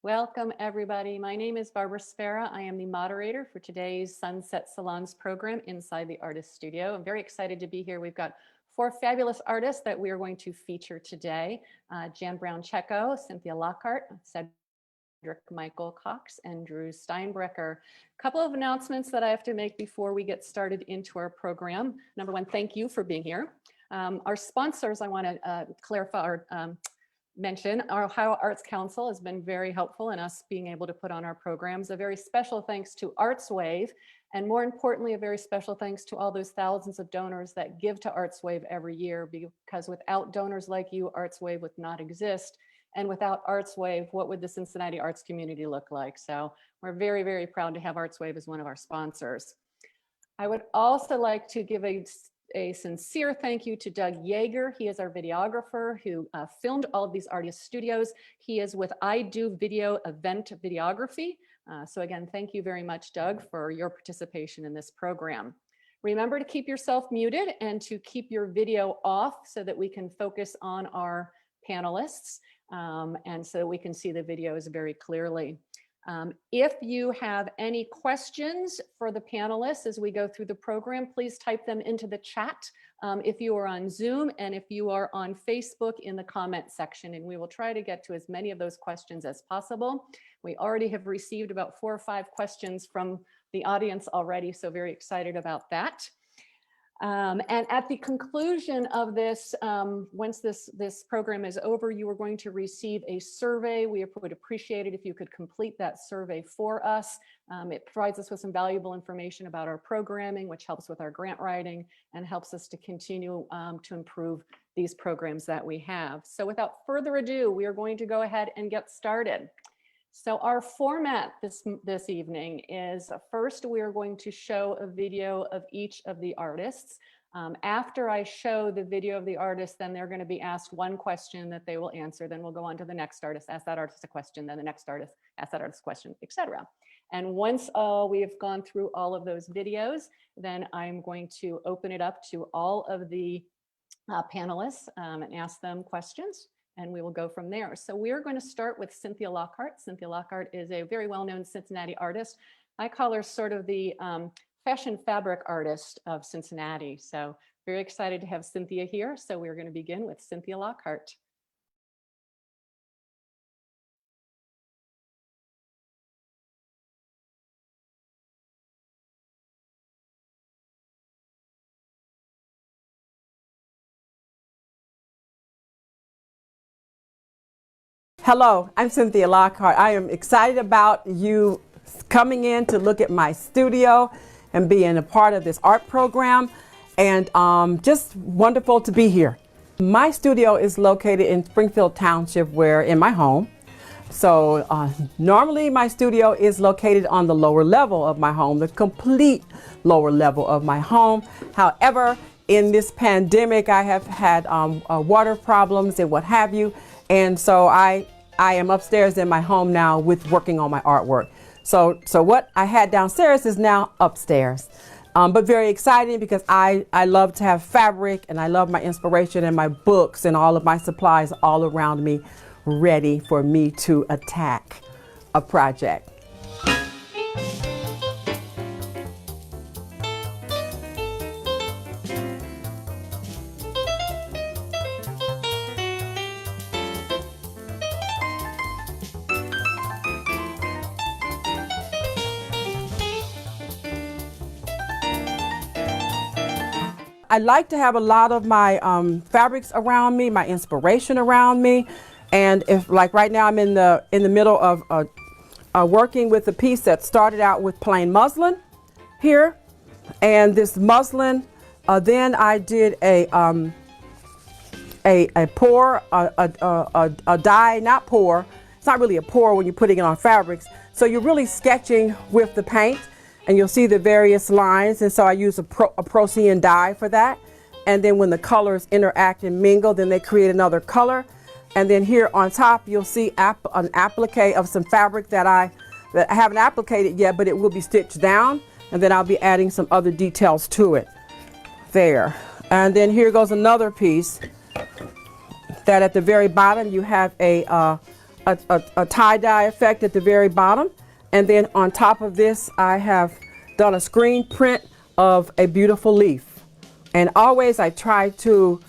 Welcome, everybody. My name is Barbara Spera. I am the moderator for today's Sunset Salons program inside the Artist Studio. I'm very excited to be here. We've got 4 fabulous artists that we are going to feature today. Jan Brown Checco, Cynthia Lockhart, Cedric Michael Cox, and Drew Steinbrecher. A couple of announcements that I have to make before we get started into our program. Number one, thank you for being here. Our sponsors, I want to clarify or mention, our Ohio Arts Council has been very helpful in us being able to put on our programs. A very special thanks to ArtsWave, and more importantly, a very special thanks to all those thousands of donors that give to ArtsWave every year, because without donors like you, ArtsWave would not exist. And without ArtsWave, what would the Cincinnati arts community look like? So we're very, very proud to have ArtsWave as one of our sponsors. I would also like to give a sincere thank you to Doug Yeager. He is our videographer who filmed all of these artist studios. He is with I Do Video Event Videography. So again, thank you very much, Doug, for your participation in this program. Remember to keep yourself muted and to keep your video off so that we can focus on our panelists and so we can see the videos very clearly. If you have any questions for the panelists as we go through the program, please type them into the chat if you are on Zoom and if you are on Facebook in the comment section, and we will try to get to as many of those questions as possible. We already have received about 4 or 5 questions from the audience already, so very excited about that. And at the conclusion of this, once this program is over, you are going to receive a survey. We would appreciate it if you could complete that survey for us. It provides us with some valuable information about our programming, which helps with our grant writing and helps us to continue to improve these programs that we have. So without further ado, we are going to go ahead and get started. So our format this evening is, first we are going to show a video of each of the artists. After I show the video of the artist, then they're going to be asked one question that they will answer. Then we'll go on to the next artist, ask that artist a question, then the next artist, ask that artist a question, etc. And once we have gone through all of those videos, then I'm going to open it up to all of the panelists and ask them questions. And we will go from there. So we're going to start with Cynthia Lockhart. Cynthia Lockhart is a very well-known Cincinnati artist. I call her sort of the fashion fabric artist of Cincinnati. So very excited to have Cynthia here. So we're going to begin with Cynthia Lockhart. Hello, I'm Cynthia Lockhart. I am excited about you coming in to look at my studio and being a part of this art program, and just wonderful to be here. My studio is located in Springfield Township, where in my home. So normally my studio is located on the lower level of my home, the complete lower level of my home. However, in this pandemic, I have had water problems and what have you, and so I am upstairs in my home now with working on my artwork. So what I had downstairs is now upstairs. But very exciting because I love to have fabric, and I love my inspiration and my books and all of my supplies all around me, ready for me to attack a project. I like to have a lot of my fabrics around me, my inspiration around me, and if like right now I'm in the middle of working with a piece that started out with plain muslin here, and this muslin, then I did a pour, a dye, not pour. It's not really a pour when you're putting it on fabrics. So you're really sketching with the paint, and you'll see the various lines, and so I use a Procyon dye for that. And then when the colors interact and mingle, then they create another color. And then here on top, you'll see an applique of some fabric that I haven't applicated yet, but it will be stitched down. And then I'll be adding some other details to it there. And then here goes another piece that at the very bottom, you have a a tie-dye effect at the very bottom. And then on top of this, I have done a screen print of a beautiful leaf. And always I try to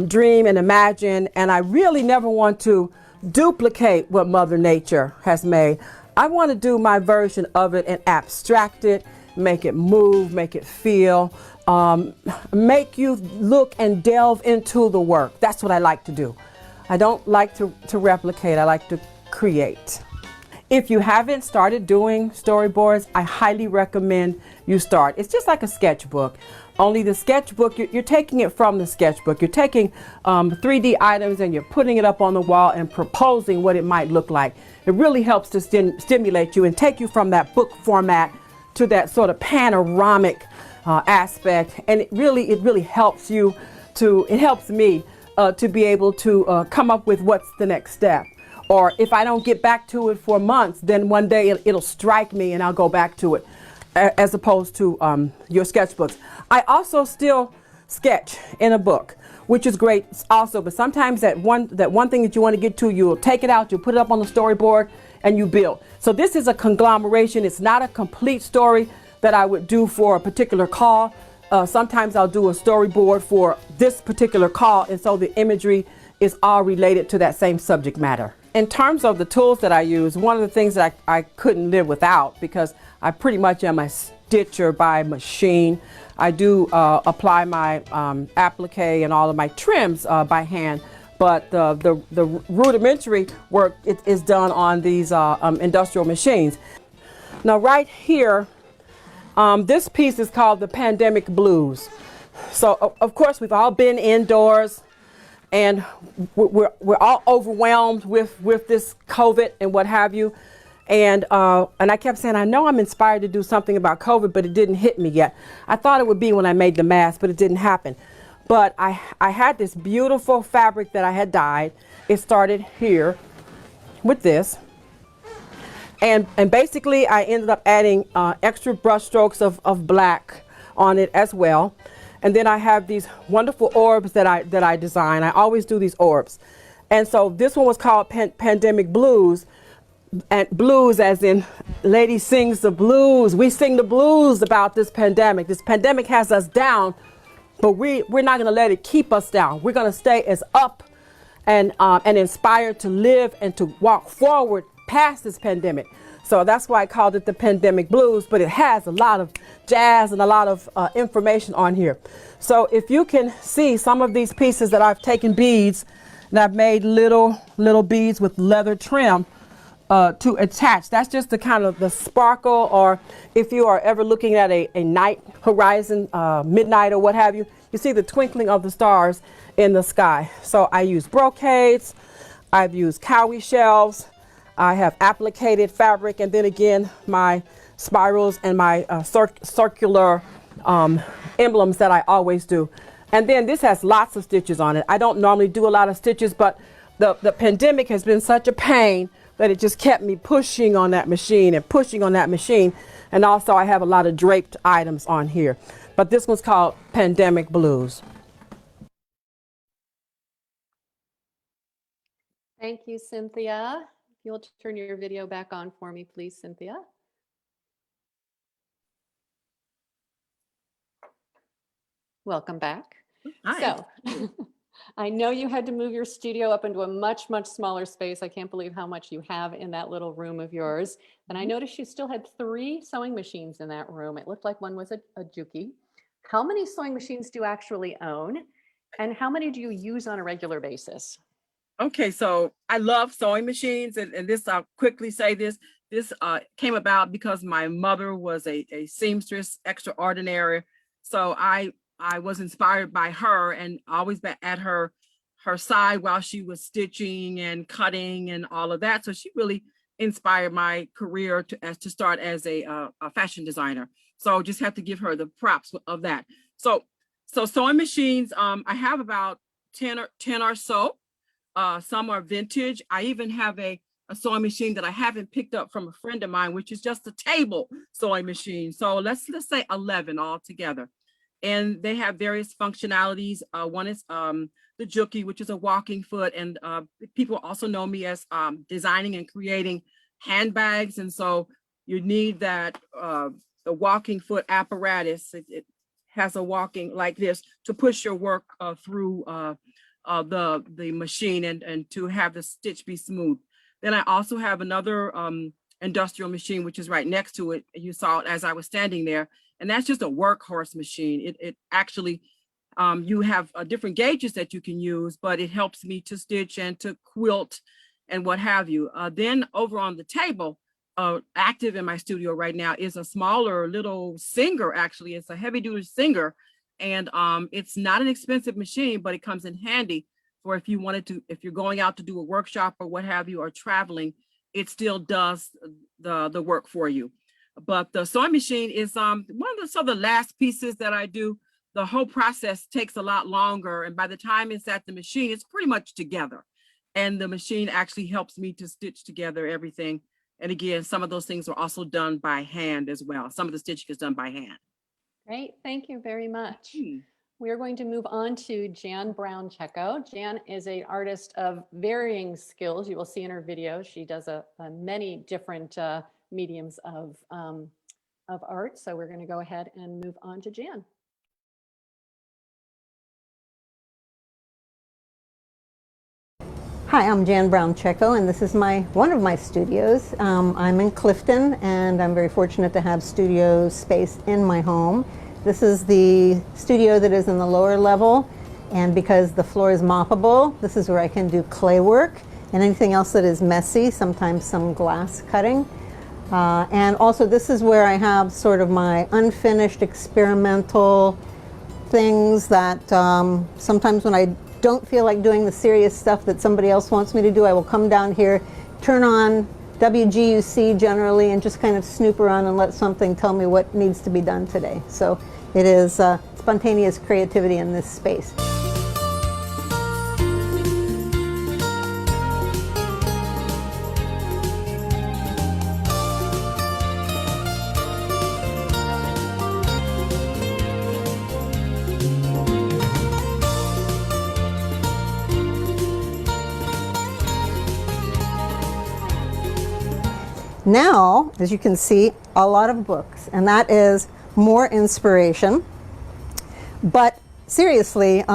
dream and imagine, and I really never want to duplicate what Mother Nature has made. I want to do my version of it and abstract it, make it move, make it feel, make you look and delve into the work. That's what I like to do. I don't like to replicate, I like to create. If you haven't started doing storyboards, I highly recommend you start. It's just like a sketchbook. Only the sketchbook, you're taking it from the sketchbook. You're taking 3D items and you're putting it up on the wall and proposing what it might look like. It really helps to stimulate you and take you from that book format to that sort of panoramic aspect. And it really helps you it helps me to be able to come up with what's the next step. Or if I don't get back to it for months, then one day it'll strike me and I'll go back to it, as opposed to your sketchbooks. I also still sketch in a book, which is great also, but sometimes that one thing that you want to get to, you'll take it out, you'll put it up on the storyboard, and you build. So this is a conglomeration. It's not a complete story that I would do for a particular call. Sometimes I'll do a storyboard for this particular call, and so the imagery is all related to that same subject matter. In terms of the tools that I use, one of the things that I couldn't live without, because I pretty much am a stitcher by machine. I do apply my applique and all of my trims by hand, but the rudimentary work is done on these industrial machines. Now right here, this piece is called the Pandemic Blues. So of course we've all been indoors, and we're all overwhelmed with this COVID and what have you. And I kept saying, I know I'm inspired to do something about COVID, but it didn't hit me yet. I thought it would be when I made the mask, but it didn't happen. But I had this beautiful fabric that I had dyed. It started here with this. And basically I ended up adding extra brush strokes of black on it as well. And then I have these wonderful orbs that I design. I always do these orbs. And so this one was called Pandemic Blues. And blues as in lady sings the blues. We sing the blues about this pandemic. This pandemic has us down, but we're not going to let it keep us down. We're going to stay as up and inspired to live and to walk forward past this pandemic. So that's why I called it the Pandemic Blues, but it has a lot of jazz and a lot of information on here. So if you can see some of these pieces that I've taken beads and I've made little beads with leather trim to attach. That's just the kind of the sparkle, or if you are ever looking at a night horizon, midnight or what have you, you see the twinkling of the stars in the sky. So I use brocades, I've used cowie shells, I have appliqued fabric, and then again my spirals and my circular emblems that I always do. And then this has lots of stitches on it. I don't normally do a lot of stitches, but the pandemic has been such a pain that it just kept me pushing on that machine and pushing on that machine. And also I have a lot of draped items on here. But this one's called Pandemic Blues. Thank you, Cynthia. If you'll turn your video back on for me, please, Cynthia. Welcome back. Hi. So I know you had to move your studio up into a much, much smaller space. I can't believe how much you have in that little room of yours. And I noticed you still had 3 sewing machines in that room. It looked like one was a Juki. How many sewing machines do you actually own? And how many do you use on a regular basis? Okay, so I love sewing machines, and this, I'll quickly say this came about because my mother was a seamstress extraordinary. So I was inspired by her and always at her side while she was stitching and cutting and all of that. So she really inspired my career to start as a fashion designer. So just have to give her the props of that. So sewing machines, I have about 10 or so. Some are vintage. I even have a sewing machine that I haven't picked up from a friend of mine, which is just a table sewing machine. So let's say 11 altogether. and they have various functionalities. One is the Juki, which is a walking foot, and people also know me as designing and creating handbags, and so you need that the walking foot apparatus. It has a walking like this to push your work through the machine and to have the stitch be smooth. Then I also have another industrial machine, which is right next to it. You saw it as I was standing there, and that's just a workhorse machine. It actually, you have different gauges that you can use, but it helps me to stitch and to quilt and what have you. Then over on the table, active in my studio right now is a smaller little Singer. Actually, it's a heavy duty Singer, and it's not an expensive machine, but it comes in handy for if you wanted to, if you're going out to do a workshop or what have you, or traveling, it still does the work for you. But the sewing machine is one of the last pieces that I do. The whole process takes a lot longer, and by the time it's at the machine, it's pretty much together. And the machine actually helps me to stitch together everything. And again, some of those things are also done by hand as well. Some of the stitching is done by hand. Great, thank you very much. We are going to move on to Jan Brown Checco. Jan is an artist of varying skills. You will see in her video, she does many different mediums of art. So we're going to go ahead and move on to Jan. Hi, I'm Jan Brown Checco, and this is one of my studios. I'm in Clifton, and I'm very fortunate to have studio space in my home. This is the studio that is in the lower level, and because the floor is moppable, this is where I can do clay work and anything else that is messy, sometimes some glass cutting. And also this is where I have sort of my unfinished experimental things that sometimes when I don't feel like doing the serious stuff that somebody else wants me to do, I will come down here, turn on WGUC generally, and just kind of snoop around and let something tell me what needs to be done today. So it is spontaneous creativity in this space. Now, as you can see, a lot of books, and that is more inspiration. But seriously,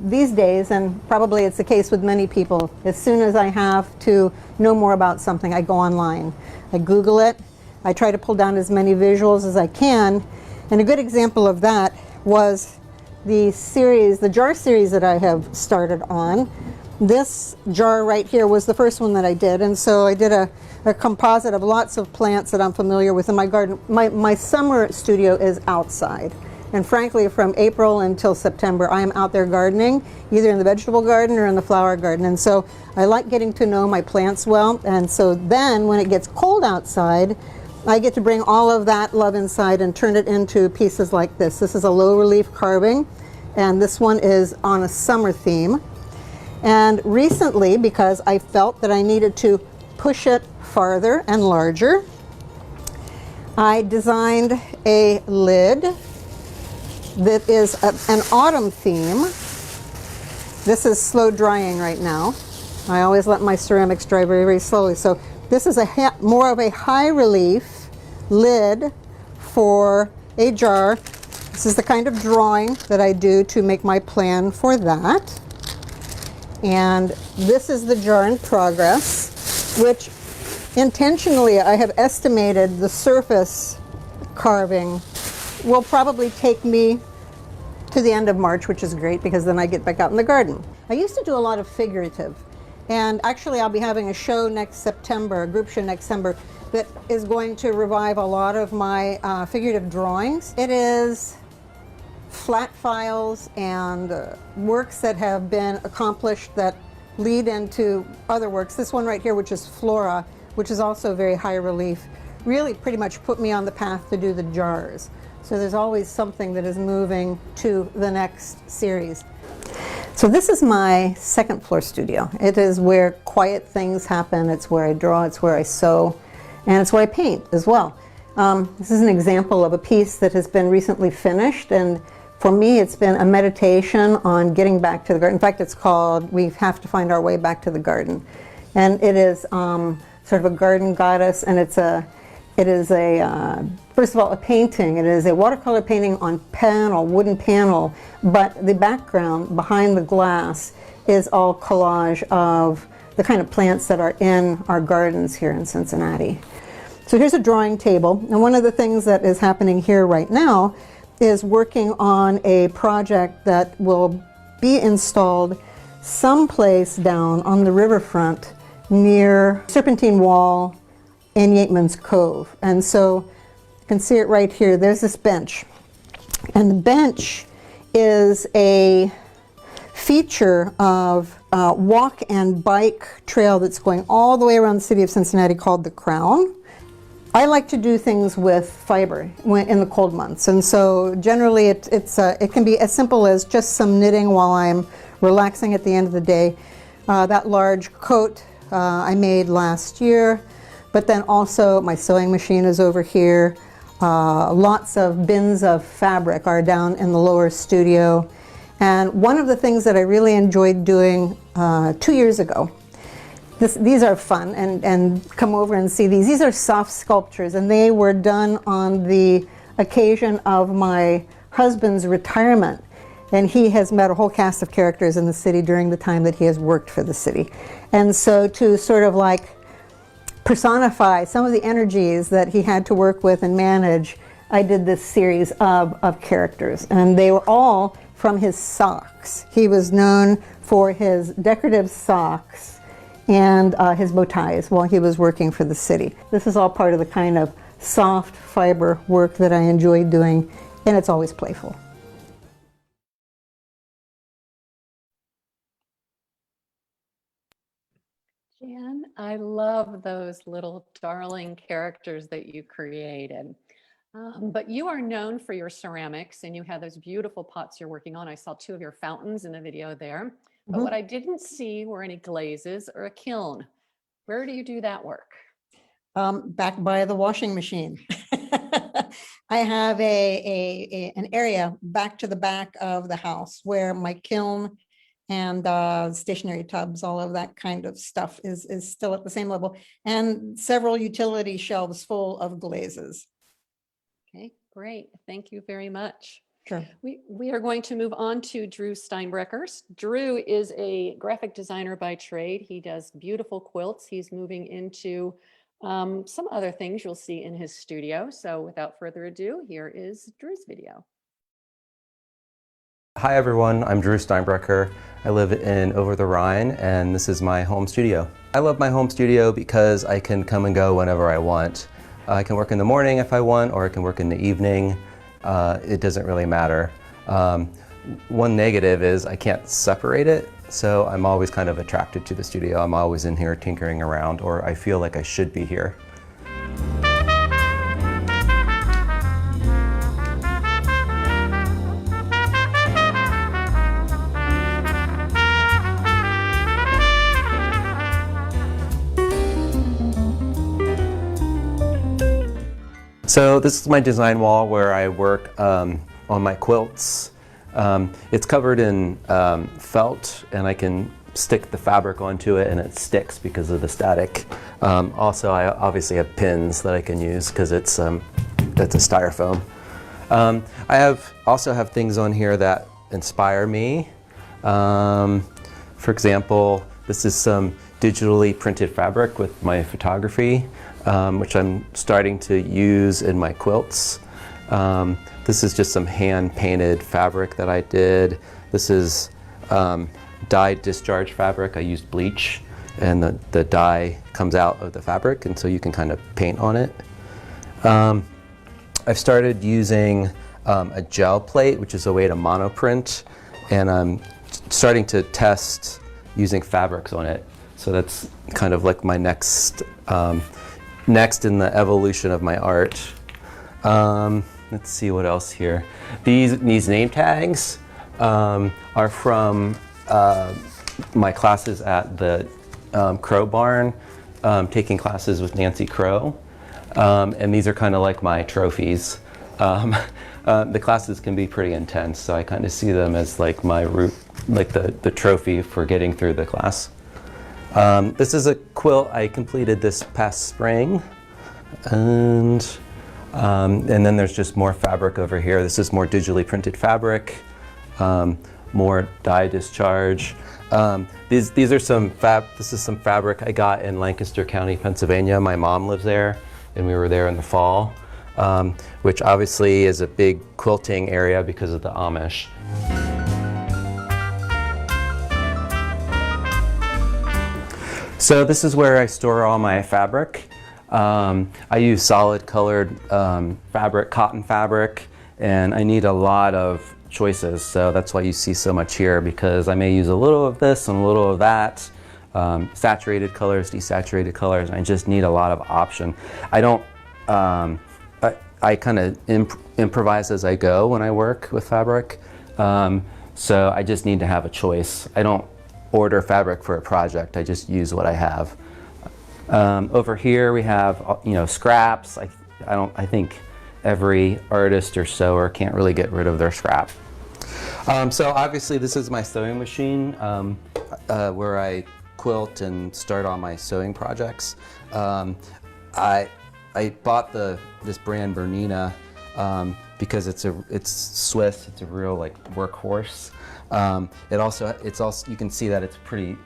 these days, and probably it's the case with many people, as soon as I have to know more about something, I go online. I Google it. I try to pull down as many visuals as I can. And a good example of that was the series, the jar series that I have started on. This jar right here was the first one that I did, and so I did a composite of lots of plants that I'm familiar with in my garden. My summer studio is outside, and frankly from April until September I am out there gardening, either in the vegetable garden or in the flower garden, and so I like getting to know my plants well. And so then when it gets cold outside, I get to bring all of that love inside and turn it into pieces like this. This is a low relief carving, and this one is on a summer theme. And recently, because I felt that I needed to push it farther and larger, I designed a lid that is an autumn theme. This is slow drying right now. I always let my ceramics dry very, very slowly. So this is more of a high relief lid for a jar. This is the kind of drawing that I do to make my plan for that. And this is the jar in progress, which intentionally I have estimated the surface carving will probably take me to the end of March, which is great because then I get back out in the garden. I used to do a lot of figurative, and actually I'll be having a show next September, a group show next September, that is going to revive a lot of my figurative drawings. It is flat files and works that have been accomplished that lead into other works. This one right here, which is Flora, which is also very high relief, really pretty much put me on the path to do the jars. So there's always something that is moving to the next series. So this is my second floor studio. It is where quiet things happen. It's where I draw, it's where I sew, and it's where I paint as well. This is an example of a piece that has been recently finished, and For me, it's been a meditation on getting back to the garden. In fact, it's called We Have to Find Our Way Back to the Garden. And it is sort of a garden goddess, and it is a, first of all, a painting. It is a watercolor painting on panel, wooden panel, but the background behind the glass is all collage of the kind of plants that are in our gardens here in Cincinnati. So here's a drawing table, and one of the things that is happening here right now is working on a project that will be installed someplace down on the riverfront near Serpentine Wall in Yateman's Cove. And so you can see it right here. There's this bench, and the bench is a feature of a walk and bike trail that's going all the way around the city of Cincinnati called the Crown. I like to do things with fiber in the cold months, and so generally it can be as simple as just some knitting while I'm relaxing at the end of the day. That large coat I made last year, but then also my sewing machine is over here. Lots of bins of fabric are down in the lower studio. And one of the things that I really enjoyed doing 2 years ago, these are fun, and come over and see these. These are soft sculptures, and they were done on the occasion of my husband's retirement. And he has met a whole cast of characters in the city during the time that he has worked for the city. And so to sort of like personify some of the energies that he had to work with and manage, I did this series of characters, and they were all from his socks. He was known for his decorative socks and his bow ties while he was working for the city. This is all part of the kind of soft fiber work that I enjoy doing, and it's always playful. Jan, I love those little darling characters that you created. But you are known for your ceramics, and you have those beautiful pots you're working on. I saw 2 of your fountains in the video there. But what I didn't see were any glazes or a kiln. Where do you do that work? Back by the washing machine. I have an area back to the back of the house where my kiln and stationary tubs, all of that kind of stuff is still at the same level, and several utility shelves full of glazes. Okay, great. Thank you very much. Sure. We are going to move on to Drew Steinbrecher. Drew is a graphic designer by trade. He does beautiful quilts. He's moving into some other things you'll see in his studio. So without further ado, here is Drew's video. Hi everyone, I'm Drew Steinbrecher. I live in Over the Rhine, and this is my home studio. I love my home studio because I can come and go whenever I want. I can work in the morning if I want, or I can work in the evening. It doesn't really matter. One negative is I can't separate it, so I'm always kind of attracted to the studio. I'm always in here tinkering around, or I feel like I should be here. So this is my design wall where I work on my quilts. It's covered in felt, and I can stick the fabric onto it and it sticks because of the static. Also, I obviously have pins that I can use because it's a styrofoam. I also have things on here that inspire me. For example, this is some digitally printed fabric with my photography, which I'm starting to use in my quilts. This is just some hand-painted fabric that I did. This is dyed discharge fabric. I used bleach, and the dye comes out of the fabric, and so you can kind of paint on it. I've started using a gel plate, which is a way to monoprint, and I'm starting to test using fabrics on it. So that's kind of like my next in the evolution of my art. Let's see what else here. These name tags are from my classes at the Crow Barn, taking classes with Nancy Crow. And these are kind of like my trophies. The classes can be pretty intense, so I kind of see them as like my route, like the trophy for getting through the class. This is a quilt I completed this past spring, and then there's just more fabric over here. This is more digitally printed fabric, more dye discharge. These are some this is some fabric I got in Lancaster County, Pennsylvania. My mom lives there, and we were there in the fall, which obviously is a big quilting area because of the Amish. So this is where I store all my fabric. I use solid colored fabric, cotton fabric, and I need a lot of choices. So that's why you see so much here, because I may use a little of this and a little of that. Saturated colors, desaturated colors, and I just need a lot of option. I don't, I kind of improvise as I go when I work with fabric. So I just need to have a choice. I don't order fabric for a project, I just use what I have. Over here we have, scraps. I think every artist or sewer can't really get rid of their scrap. So obviously this is my sewing machine, where I quilt and start on my sewing projects. I bought this brand Bernina because it's Swiss. It's a real workhorse. It's also you can see that it's pretty.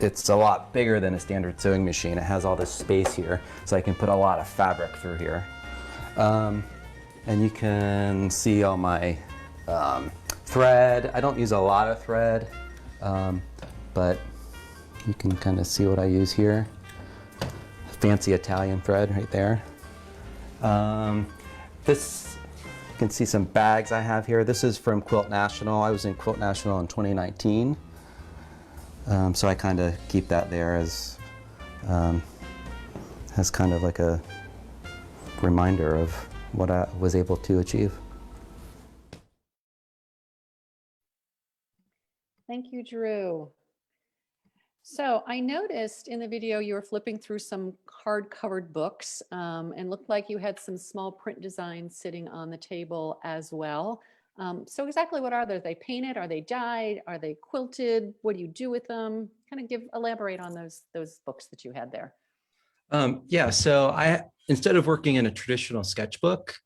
It's a lot bigger than a standard sewing machine. It has all this space here, so I can put a lot of fabric through here. And you can see all my thread. I don't use a lot of thread, but you can kind of see what I use here. Fancy Italian thread right there. You can see some bags I have here. This is from Quilt National. I was in Quilt National in 2019. So I kind of keep that there as kind of like a reminder of what I was able to achieve. Thank you, Drew. So I noticed in the video you were flipping through some hard-covered books and looked like you had some small print designs sitting on the table as well. So exactly what are they? Are they painted? Are they dyed? Are they quilted? What do you do with them? Kind of elaborate on those books that you had there. Yeah, so instead of working in a traditional sketchbook,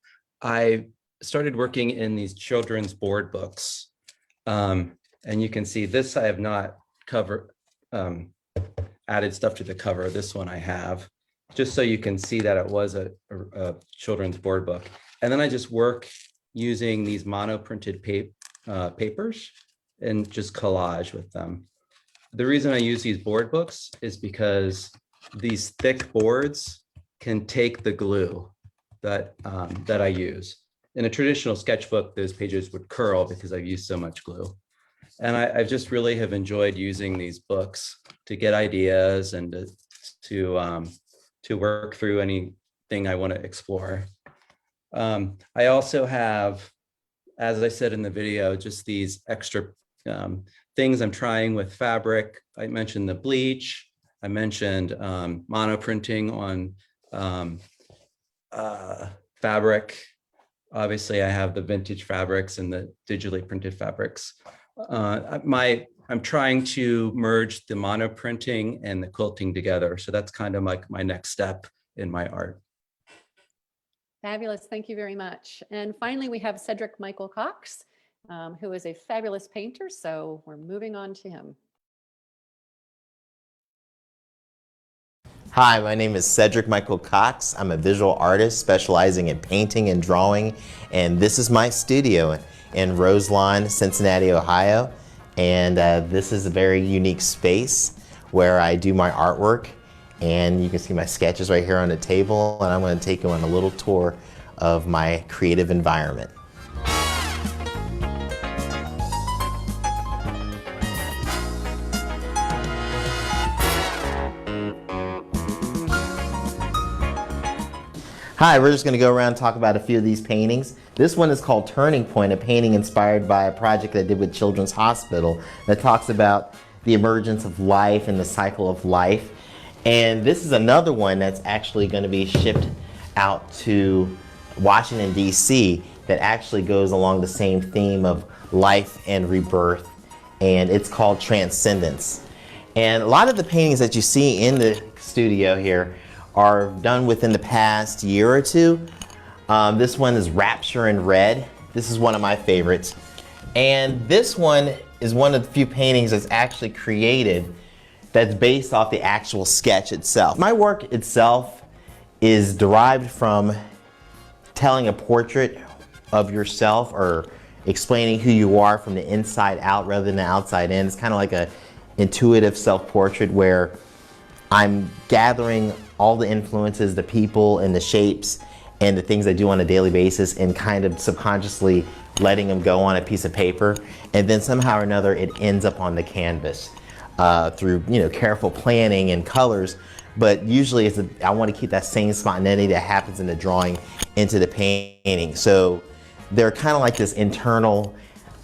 I started working in these children's board books. And you can see this I have not added stuff to the cover. This one I have, just so you can see that it was a children's board book. And then I just work using these mono-printed papers and just collage with them. The reason I use these board books is because these thick boards can take the glue that I use. In a traditional sketchbook, those pages would curl because I've used so much glue. And I just really have enjoyed using these books to get ideas and to work through anything I want to explore. I also have, as I said in the video, just these extra things I'm trying with fabric. I mentioned the bleach. I mentioned monoprinting on fabric. Obviously, I have the vintage fabrics and the digitally printed fabrics. I'm trying to merge the monoprinting and the quilting together. So that's kind of like my next step in my art. Fabulous. Thank you very much. And finally, we have Cedric Michael Cox, who is a fabulous painter. So we're moving on to him. Hi, my name is Cedric Michael Cox. I'm a visual artist specializing in painting and drawing, and this is my studio in Roselawn, Cincinnati, Ohio. And this is a very unique space where I do my artwork, and you can see my sketches right here on the table, and I'm going to take you on a little tour of my creative environment. Hi, we're just going to go around and talk about a few of these paintings. This one is called Turning Point, a painting inspired by a project I did with Children's Hospital that talks about the emergence of life and the cycle of life. And this is another one that's actually going to be shipped out to Washington, D.C. that actually goes along the same theme of life and rebirth, and it's called Transcendence. And a lot of the paintings that you see in the studio here are done within the past year or two. This one is Rapture in Red. This is one of my favorites. And this one is one of the few paintings that's actually created that's based off the actual sketch itself. My work itself is derived from telling a portrait of yourself or explaining who you are from the inside out rather than the outside in. It's kind of like a intuitive self-portrait where I'm gathering all the influences, the people and the shapes and the things I do on a daily basis and kind of subconsciously letting them go on a piece of paper, and then somehow or another it ends up on the canvas through careful planning and colors. But usually I want to keep that same spontaneity that happens in the drawing into the painting. So they're kind of like this internal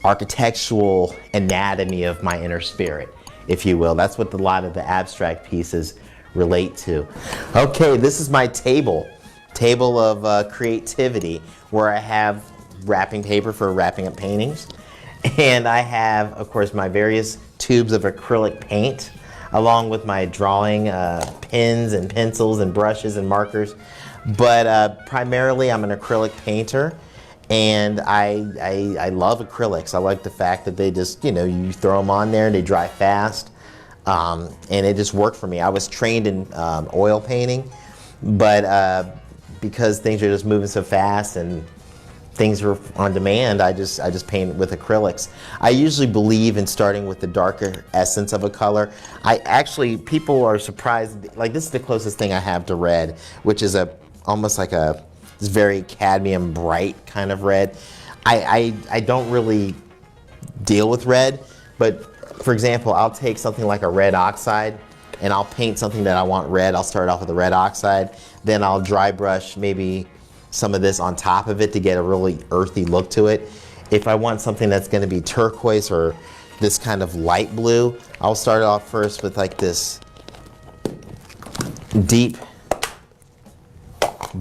architectural anatomy of my inner spirit, if you will. That's what a lot of the abstract pieces relate to. Okay, this is my table of creativity, where I have wrapping paper for wrapping up paintings. And I have, of course, my various tubes of acrylic paint, along with my drawing pens and pencils and brushes and markers. But primarily I'm an acrylic painter, and I love acrylics. I like the fact that they just, you throw them on there and they dry fast. And it just worked for me. I was trained in oil painting, but because things are just moving so fast and things are on demand, I just paint with acrylics. I usually believe in starting with the darker essence of a color. People are surprised, like this is the closest thing I have to red, which is almost like this very cadmium bright kind of red. I don't really deal with red, but for example, I'll take something like a red oxide and I'll paint something that I want red. I'll start off with a red oxide, then I'll dry brush maybe some of this on top of it to get a really earthy look to it. If I want something that's going to be turquoise or this kind of light blue, I'll start off first with like this deep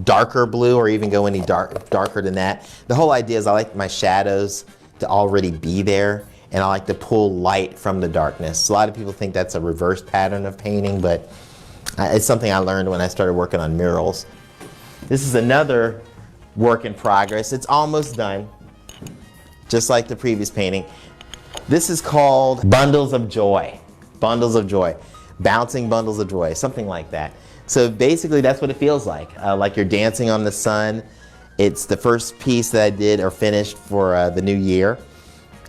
darker blue, or even go any darker than that. The whole idea is I like my shadows to already be there, and I like to pull light from the darkness. A lot of people think that's a reverse pattern of painting, but it's something I learned when I started working on murals. This is another work in progress. It's almost done, just like the previous painting. This is called Bundles of Joy. Bundles of Joy. Bouncing Bundles of Joy, something like that. So basically that's what it feels like you're dancing on the sun. It's the first piece that I did or finished for the new year.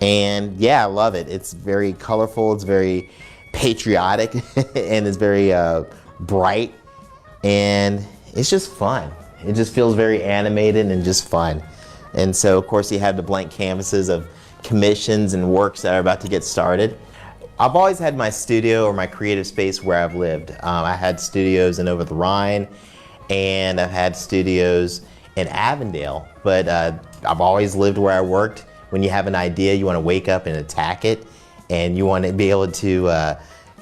And yeah, I love it. It's very colorful, it's very patriotic, and it's very bright, and it's just fun. It just feels very animated and just fun. And so of course you have the blank canvases of commissions and works that are about to get started. I've always had my studio or my creative space where I've lived. I had studios in Over the Rhine, and I've had studios in Avondale, but I've always lived where I worked. When you have an idea, you want to wake up and attack it, and you want to be able to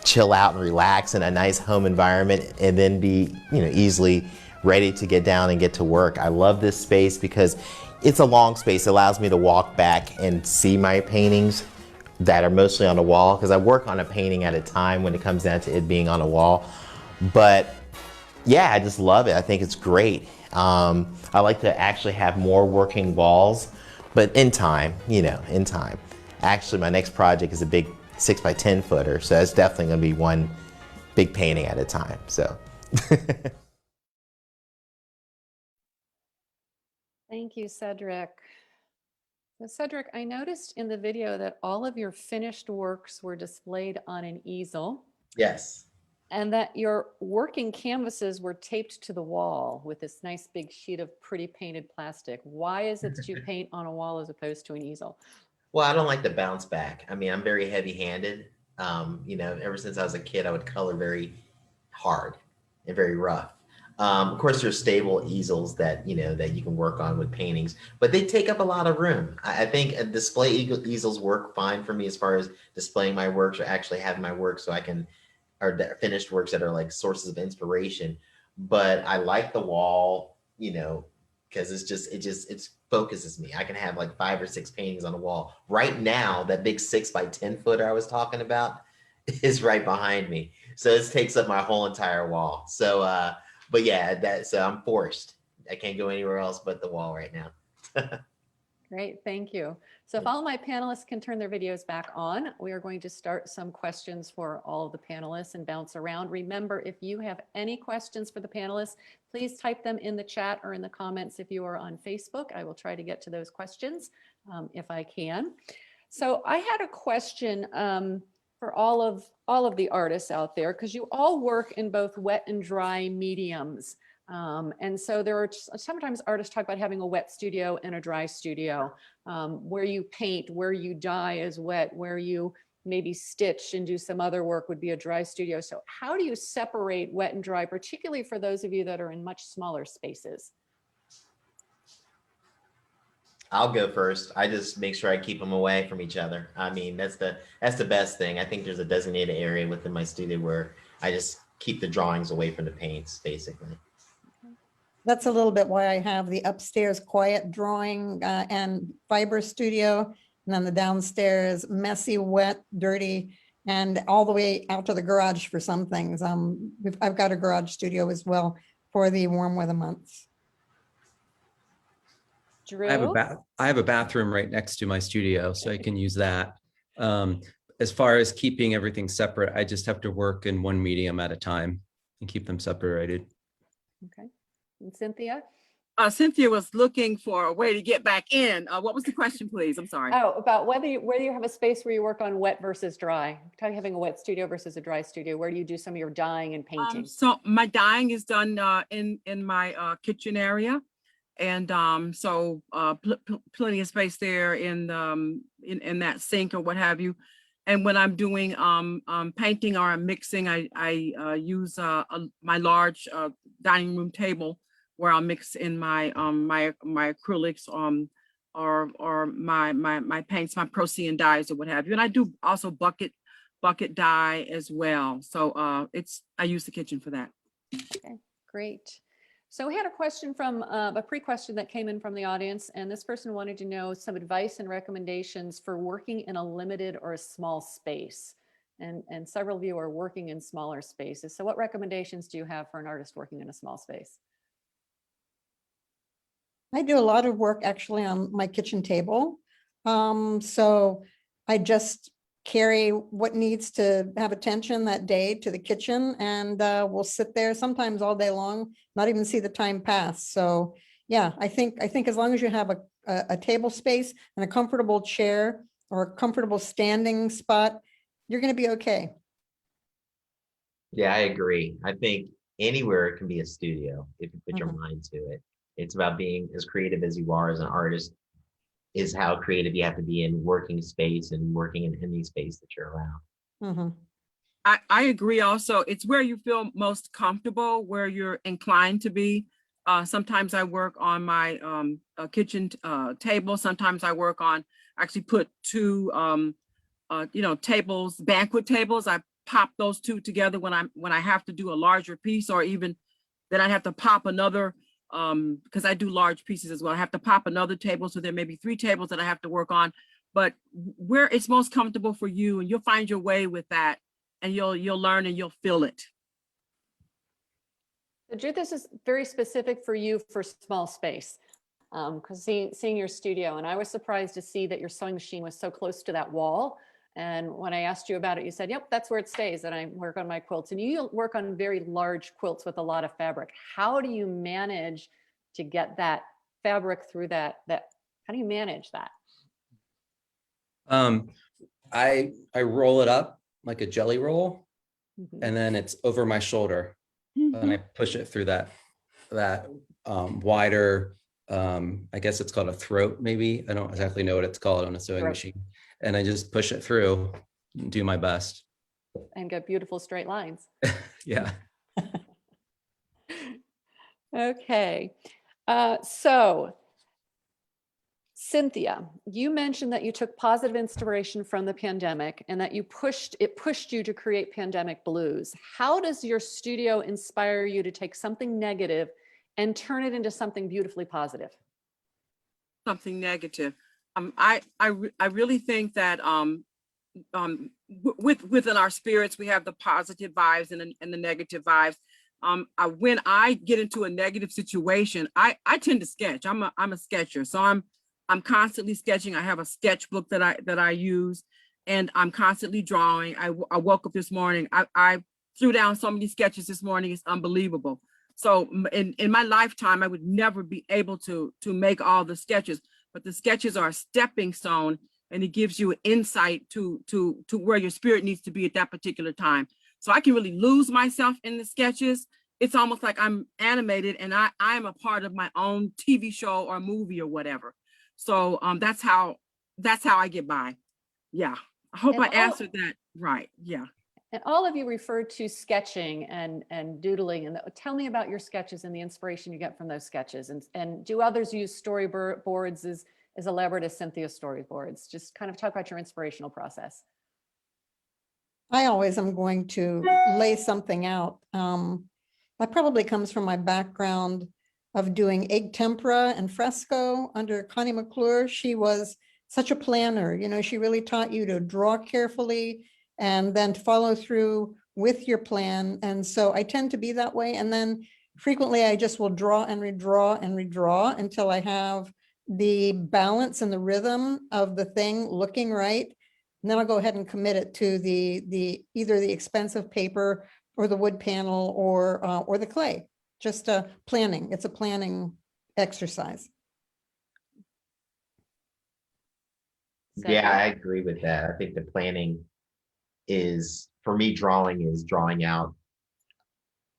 chill out and relax in a nice home environment, and then be easily ready to get down and get to work. I love this space because it's a long space. It allows me to walk back and see my paintings that are mostly on the wall, because I work on a painting at a time when it comes down to it being on a wall. But yeah, I just love it. I think it's great. I like to actually have more working walls, but in time, in time. Actually, my next project is a big 6x10 footer, so it's definitely gonna be one big painting at a time, so. Thank you, Cedric. So Cedric, I noticed in the video that all of your finished works were displayed on an easel, Yes. and that your working canvases were taped to the wall with this nice big sheet of pretty painted plastic. Why is it that you paint on a wall as opposed to an easel? Well, I don't like to bounce back. I mean, I'm very heavy-handed. Ever since I was a kid, I would color very hard and very rough. Of course, there's stable easels that that you can work on with paintings, but they take up a lot of room. I think display easels work fine for me as far as displaying my works or actually having my work so I can, or finished works that are like sources of inspiration. But I like the wall, because it focuses me. I can have like 5 or 6 paintings on the wall. Right now, that big 6 by 10 footer I was talking about is right behind me. So it takes up my whole entire wall. So, but yeah, so I'm forced. I can't go anywhere else but the wall right now. Great, thank you. So if all of my panelists can turn their videos back on, we are going to start some questions for all of the panelists and bounce around. Remember, if you have any questions for the panelists, please type them in the chat or in the comments if you are on Facebook. I will try to get to those questions if I can. So I had a question for all of the artists out there, because you all work in both wet and dry mediums. And so there are sometimes artists talk about having a wet studio and a dry studio, where you paint, where you dye is wet, where you maybe stitch and do some other work would be a dry studio. So how do you separate wet and dry, particularly for those of you that are in much smaller spaces? I'll go first. I just make sure I keep them away from each other. I mean, that's the best thing. I think there's a designated area within my studio where I just keep the drawings away from the paints, basically. That's a little bit why I have the upstairs quiet drawing and fiber studio, and then the downstairs messy, wet, dirty, and all the way out to the garage for some things. I've got a garage studio as well for the warm weather months. Drew? I have a bathroom right next to my studio, so I can use that. As far as keeping everything separate, I just have to work in one medium at a time and keep them separated. Okay. And Cynthia? Cynthia was looking for a way to get back in. What was the question, please? I'm sorry. Oh, about whether you have a space where you work on wet versus dry. Having a wet studio versus a dry studio. Where do you do some of your dyeing and painting? So my dyeing is done in my kitchen area, and plenty of space there in that sink or what have you. And when I'm doing painting or I'm mixing, I use my large dining room table, where I'll mix in my my acrylics or my paints, my Procyon dyes or what have you. And I do also bucket dye as well. So I use the kitchen for that. Okay, great. So we had a question from a pre-question that came in from the audience, and this person wanted to know some advice and recommendations for working in a limited or a small space. And several of you are working in smaller spaces. So what recommendations do you have for an artist working in a small space? I do a lot of work actually on my kitchen table. So I just carry what needs to have attention that day to the kitchen, and we'll sit there sometimes all day long, not even see the time pass. So yeah, I think as long as you have a table space and a comfortable chair or a comfortable standing spot, you're going to be okay. Yeah, I agree. I think anywhere it can be a studio if you put your mind to it. It's about being as creative as you are as an artist, is how creative you have to be in working space and working in any space that you're around. I agree also. It's where you feel most comfortable, where you're inclined to be. Sometimes I work on my kitchen table. Sometimes I work on, actually put two tables, banquet tables. I pop those two together when I have to do a larger piece, or even then I have to pop another, because I do large pieces as well. I have to pop another table, so there may be 3 tables that I have to work on. But where it's most comfortable for you, and you'll find your way with that, and you'll learn and you'll feel it. Drew, this is very specific for you for small space, because seeing your studio, and I was surprised to see that your sewing machine was so close to that wall. And when I asked you about it, you said, yep, that's where it stays, and I work on my quilts. And you work on very large quilts with a lot of fabric. How do you manage to get that fabric through that? How do you manage that? I roll it up like a jelly roll, and then it's over my shoulder, and I push it through that wider, I guess it's called a throat, maybe. I don't exactly know what it's called on a sewing machine. And I just push it through and do my best. And get beautiful straight lines. Yeah. Okay. So Cynthia, you mentioned that you took positive inspiration from the pandemic and that it pushed you to create pandemic blues. How does your studio inspire you to take something negative and turn it into something beautifully positive? Something negative. I really think that within our spirits we have the positive vibes and the negative vibes. When I get into a negative situation, I tend to sketch. I'm a sketcher, so I'm constantly sketching. I have a sketchbook that I use, and I'm constantly drawing. I woke up this morning. I threw down so many sketches this morning. It's unbelievable. So in my lifetime, I would never be able to make all the sketches, but the sketches are a stepping stone, and it gives you insight to where your spirit needs to be at that particular time. So I can really lose myself in the sketches. It's almost like I'm animated and I am a part of my own TV show or movie or whatever. So that's how I get by. Yeah, I hope I answered that right. Yeah. And all of you referred to sketching and doodling, and tell me about your sketches and the inspiration you get from those sketches. And do others use storyboards as elaborate as Cynthia's storyboards? Just kind of talk about your inspirational process. I always am going to lay something out. That probably comes from my background of doing egg tempera and fresco under Connie McClure. She was such a planner. You know, she really taught you to draw carefully and then to follow through with your plan. And so I tend to be that way. And then frequently I just will draw and redraw and redraw until I have the balance and the rhythm of the thing looking right. And then I'll go ahead and commit it to the either the expensive paper or the wood panel or the clay. Just planning. It's a planning exercise. Yeah, I agree with that. I think the planning is, for me, drawing is drawing out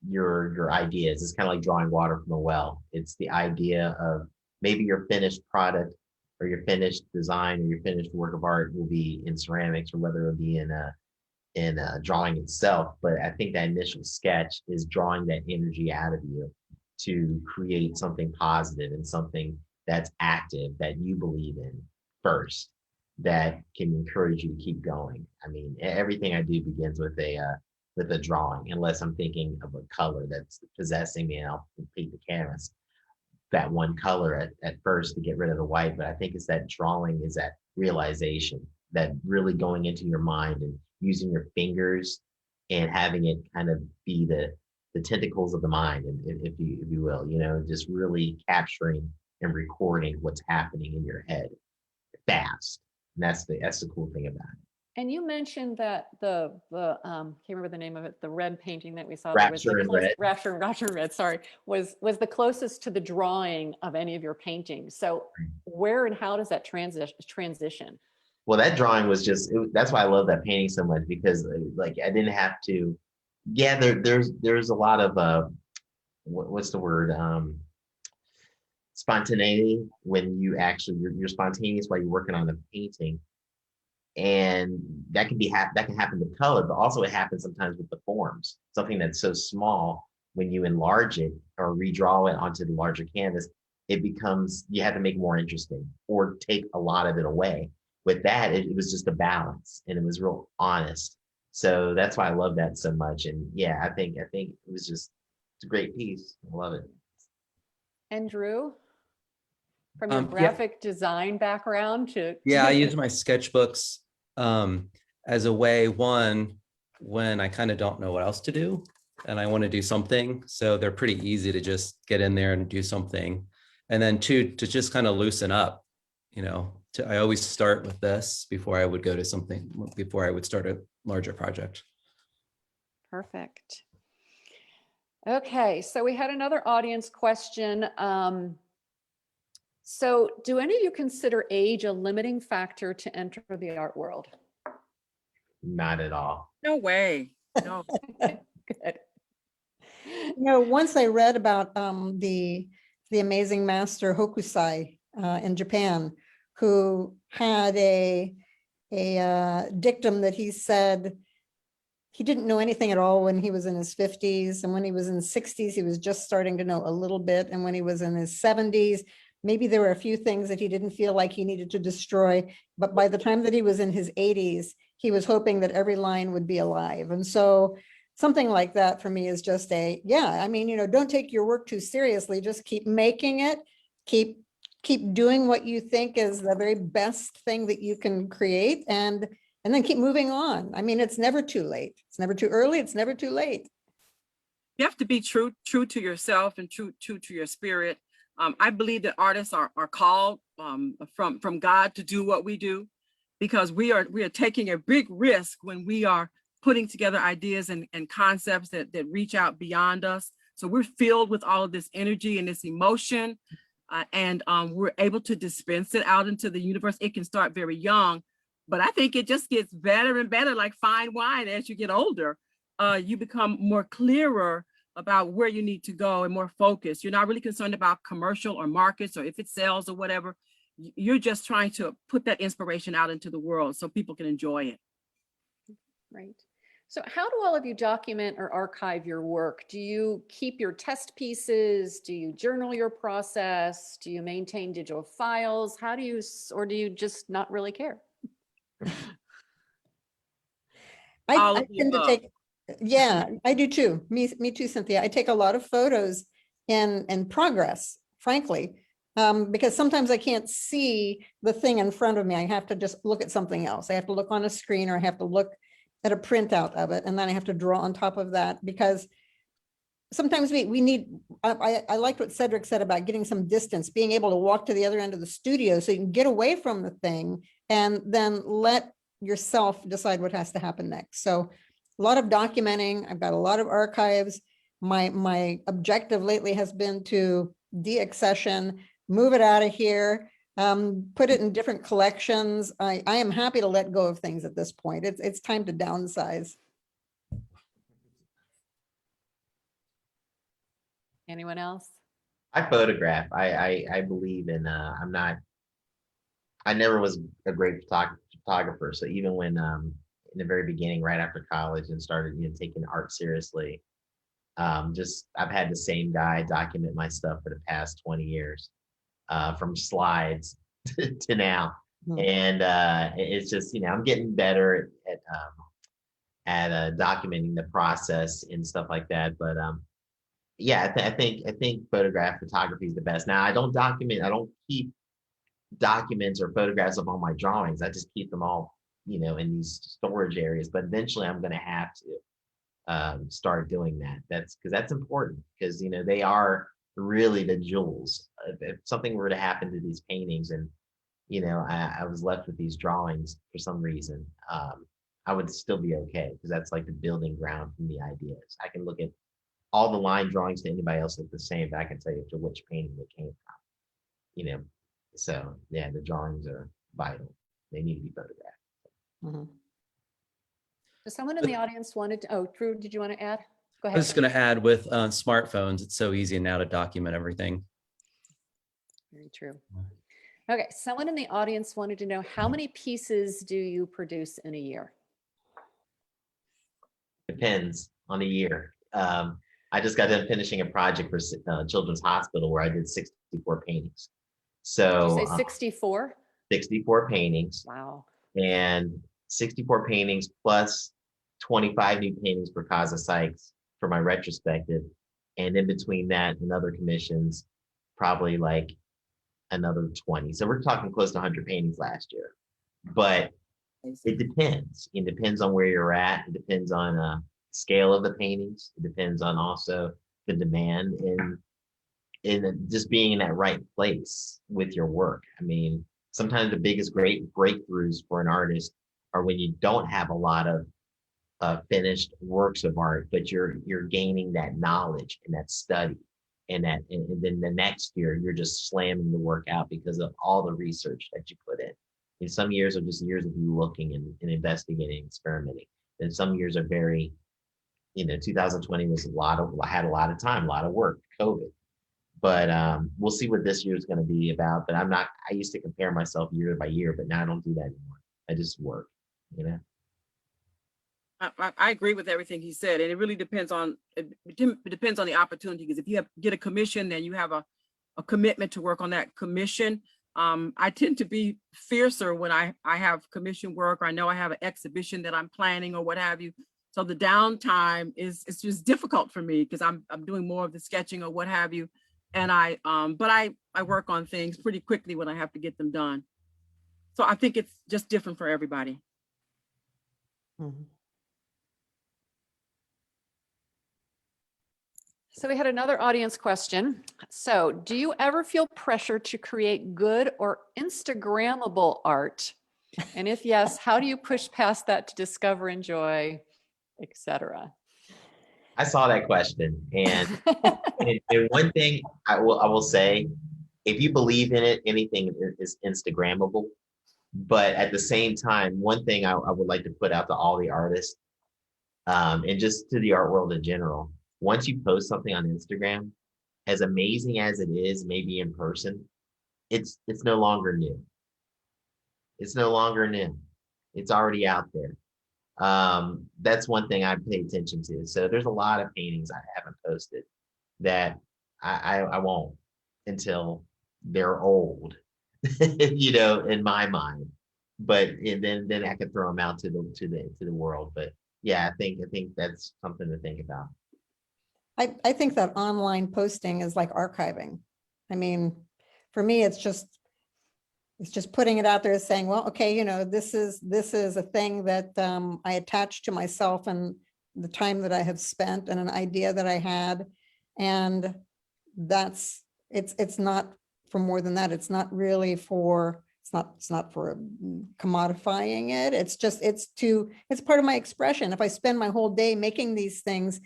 your ideas. It's kind of like drawing water from a well. It's the idea of maybe your finished product or your finished design or your finished work of art will be in ceramics, or whether it be in a drawing itself. But I think that initial sketch is drawing that energy out of you to create something positive and something that's active, that you believe in first, that can encourage you to keep going. I mean, everything I do begins with a drawing, unless I'm thinking of a color that's possessing me and I'll paint the canvas that one color at first to get rid of the white. But I think it's that drawing, is that realization, that really going into your mind and using your fingers and having it kind of be the tentacles of the mind, and if you will, you know, just really capturing and recording what's happening in your head fast. And that's the cool thing about it. And you mentioned that the can't remember the name of it, the red painting that we saw, Rapture in Red. Rapture in Red, sorry, was the closest to the drawing of any of your paintings. So where and how does that transition? Well, that drawing was just, that's why I love that painting so much, because like I didn't have to, yeah, there's a lot of what's the word, spontaneity when you actually you're spontaneous while you're working on the painting, and that can happen with color, but also it happens sometimes with the forms. Something that's so small, when you enlarge it or redraw it onto the larger canvas, it becomes, you have to make it more interesting or take a lot of it away. With that, it was just a balance, and it was real honest. So that's why I love that so much. And yeah, I think it was just, it's a great piece. I love it. And Drew, from your graphic design background to I use my sketchbooks as a way, one, when I kind of don't know what else to do and I want to do something, so they're pretty easy to just get in there and do something. And then two, to just kind of loosen up, you know. I always start with this before I would go to something, before I would start a larger project. Perfect. Okay, so we had another audience question. So do any of you consider age a limiting factor to enter the art world? Not at all. No way. No. Good. You know, once I read about the amazing master Hokusai in Japan, who had a dictum that he said he didn't know anything at all when he was in his 50s, and when he was in his 60s he was just starting to know a little bit, and when he was in his 70s maybe there were a few things that he didn't feel like he needed to destroy, but by the time that he was in his 80s he was hoping that every line would be alive. And so something like that for me is just yeah, I mean, don't take your work too seriously. Just keep making it, keep doing what you think is the very best thing that you can create, and then keep moving on. I mean, it's never too late. It's never too early. It's never too late. You have to be true to yourself and true to your spirit. I believe that artists are called from God to do what we do, because we are taking a big risk when we are putting together ideas and concepts that reach out beyond us. So we're filled with all of this energy and this emotion, and we're able to dispense it out into the universe. It can start very young, but I think it just gets better and better, like fine wine. As you get older, you become more clearer about where you need to go and more focused. You're not really concerned about commercial or markets or if it sells or whatever. You're just trying to put that inspiration out into the world so people can enjoy it. Right. So how do all of you document or archive your work? Do you keep your test pieces? Do you journal your process? Do you maintain digital files? How do you, or do you just not really care? I tend to take, yeah, I do too. Me too, Cynthia. I take a lot of photos in progress, frankly, because sometimes I can't see the thing in front of me. I have to just look at something else. I have to look on a screen, or I have to look at a printout of it, and then I have to draw on top of that, because sometimes we need, I liked what Cedric said about getting some distance, being able to walk to the other end of the studio so you can get away from the thing and then let yourself decide what has to happen next. So a lot of documenting. I've got a lot of archives. My objective lately has been to deaccession, move it out of here, put it in different collections. I am happy to let go of things at this point. It's time to downsize. Anyone else? I photograph. I believe in, I never was a great photographer. So even when, in the very beginning, right after college and started, taking art seriously, I've had the same guy document my stuff for the past 20 years, from slides to now. And it's just, I'm getting better at documenting the process and stuff like that. But yeah, I think photography is the best. Now I don't keep documents or photographs of all my drawings. I just keep them all, in these storage areas. But eventually I'm going to have to start doing that. That's because that's important, because they are really the jewels. If something were to happen to these paintings and I was left with these drawings for some reason, I would still be okay, because that's like the building ground from the ideas. I can look at all the line drawings to anybody else look the same, but I can tell you to which painting they came from. So yeah, the drawings are vital. They need to be photographed. So someone in the audience wanted to, oh, Drew, did you want to add? Go I ahead. was just going to add, with smartphones, it's so easy now to document everything. Very true. Okay, someone in the audience wanted to know, how many pieces do you produce in a year? Depends on the year. I just got done finishing a project for Children's Hospital where I did 64 paintings. So Did you say 64? 64 paintings. Wow. And 64 paintings plus 25 new paintings for Casa Sykes for my retrospective. And in between that and other commissions, probably like another 20. So we're talking close to 100 paintings last year. But it depends. It depends on where you're at. It depends on scale of the paintings. It depends on also the demand and just being in that right place with your work. I mean, sometimes the biggest great breakthroughs for an artist are when you don't have a lot of finished works of art, but you're gaining that knowledge and that study, and then the next year you're just slamming the work out because of all the research that you put in. And some years are just years of you looking and investigating and experimenting. And some years are very, 2020 was had a lot of time, a lot of work, COVID. But we'll see what this year is going to be about. But I used to compare myself year by year, but now I don't do that anymore. I just work, I agree with everything he said, and it really depends on the opportunity. Because if you get a commission, then you have a commitment to work on that commission. I tend to be fiercer when I have commission work, or I know I have an exhibition that I'm planning or what have you. So the downtime it's just difficult for me because I'm doing more of the sketching or what have you. And but I work on things pretty quickly when I have to get them done. So I think it's just different for everybody. Mhm. So we had another audience question. So do you ever feel pressure to create good or Instagrammable art? And if yes, how do you push past that to discover, enjoy, etc.? I saw that question, and one thing I will say, if you believe in it, anything is Instagrammable. But at the same time, one thing I would like to put out to all the artists, and just to the art world in general, once you post something on Instagram, as amazing as it is, maybe in person, it's no longer new. It's no longer new. It's already out there. That's one thing I pay attention to. So there's a lot of paintings I haven't posted that I won't until they're old, in my mind. But then I could throw them out to the world. But yeah, I think that's something to think about. I think that online posting is like archiving. I mean, for me, it's just putting it out there saying, well, okay, this is a thing that I attach to myself and the time that I have spent and an idea that I had. And it's not for more than that. It's not really for, it's not for commodifying it. It's part of my expression. If I spend my whole day making these things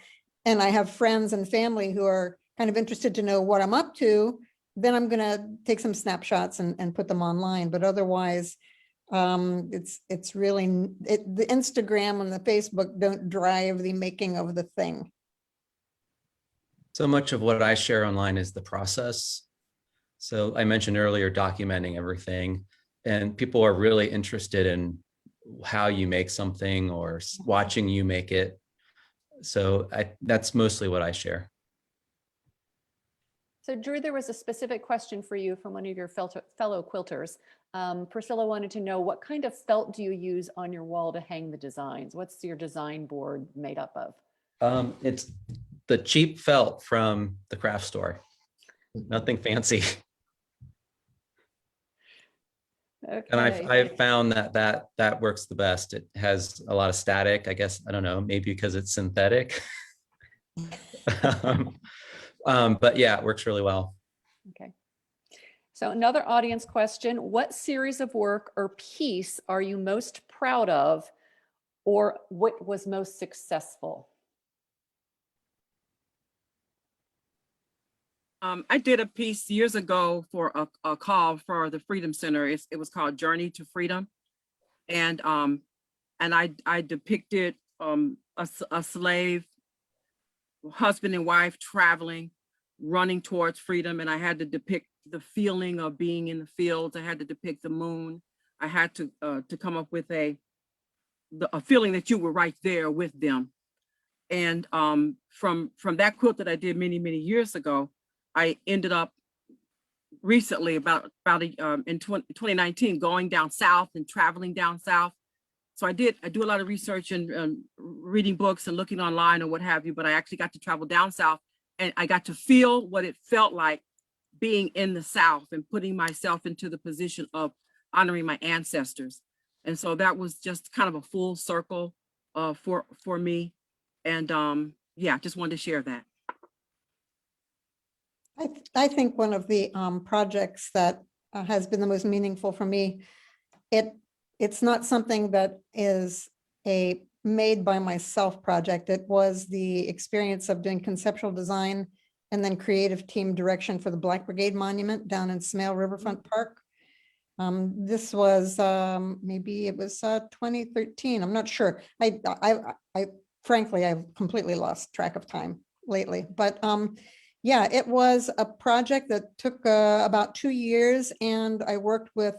and I have friends and family who are kind of interested to know what I'm up to, then I'm going to take some snapshots and put them online. But otherwise, it's really, the Instagram and the Facebook don't drive the making of the thing. So much of what I share online is the process. So I mentioned earlier, documenting everything, and people are really interested in how you make something or watching you make it. So that's mostly what I share. So Drew, there was a specific question for you from one of your fellow quilters. Priscilla wanted to know, what kind of felt do you use on your wall to hang the designs? What's your design board made up of? It's the cheap felt from the craft store. Nothing fancy. Okay. And I've found that works the best. It has a lot of static, I guess. I don't know, maybe because it's synthetic. But yeah, it works really well. Okay. So another audience question, what series of work or piece are you most proud of, or what was most successful? I did a piece years ago for a call for the Freedom Center. It was called Journey to Freedom. And I depicted a slave, husband and wife traveling, running towards freedom. And I had to depict the feeling of being in the fields. I had to depict the moon. I had to come up with a feeling that you were right there with them. And from that quilt that I did many years ago, I ended up recently in 2019 going down south and traveling down south. So I do a lot of research and reading books and looking online or what have you, but I actually got to travel down south and I got to feel what it felt like being in the South and putting myself into the position of honoring my ancestors. And so that was just kind of a full circle for me. And yeah, just wanted to share that. I think one of the projects that has been the most meaningful for me, it's not something that is a made by myself project. It was the experience of doing conceptual design and then creative team direction for the Black Brigade Monument down in Smale Riverfront Park. This was maybe it was 2013. I'm not sure. I frankly, I've completely lost track of time lately, but yeah, it was a project that took about 2 years, and I worked with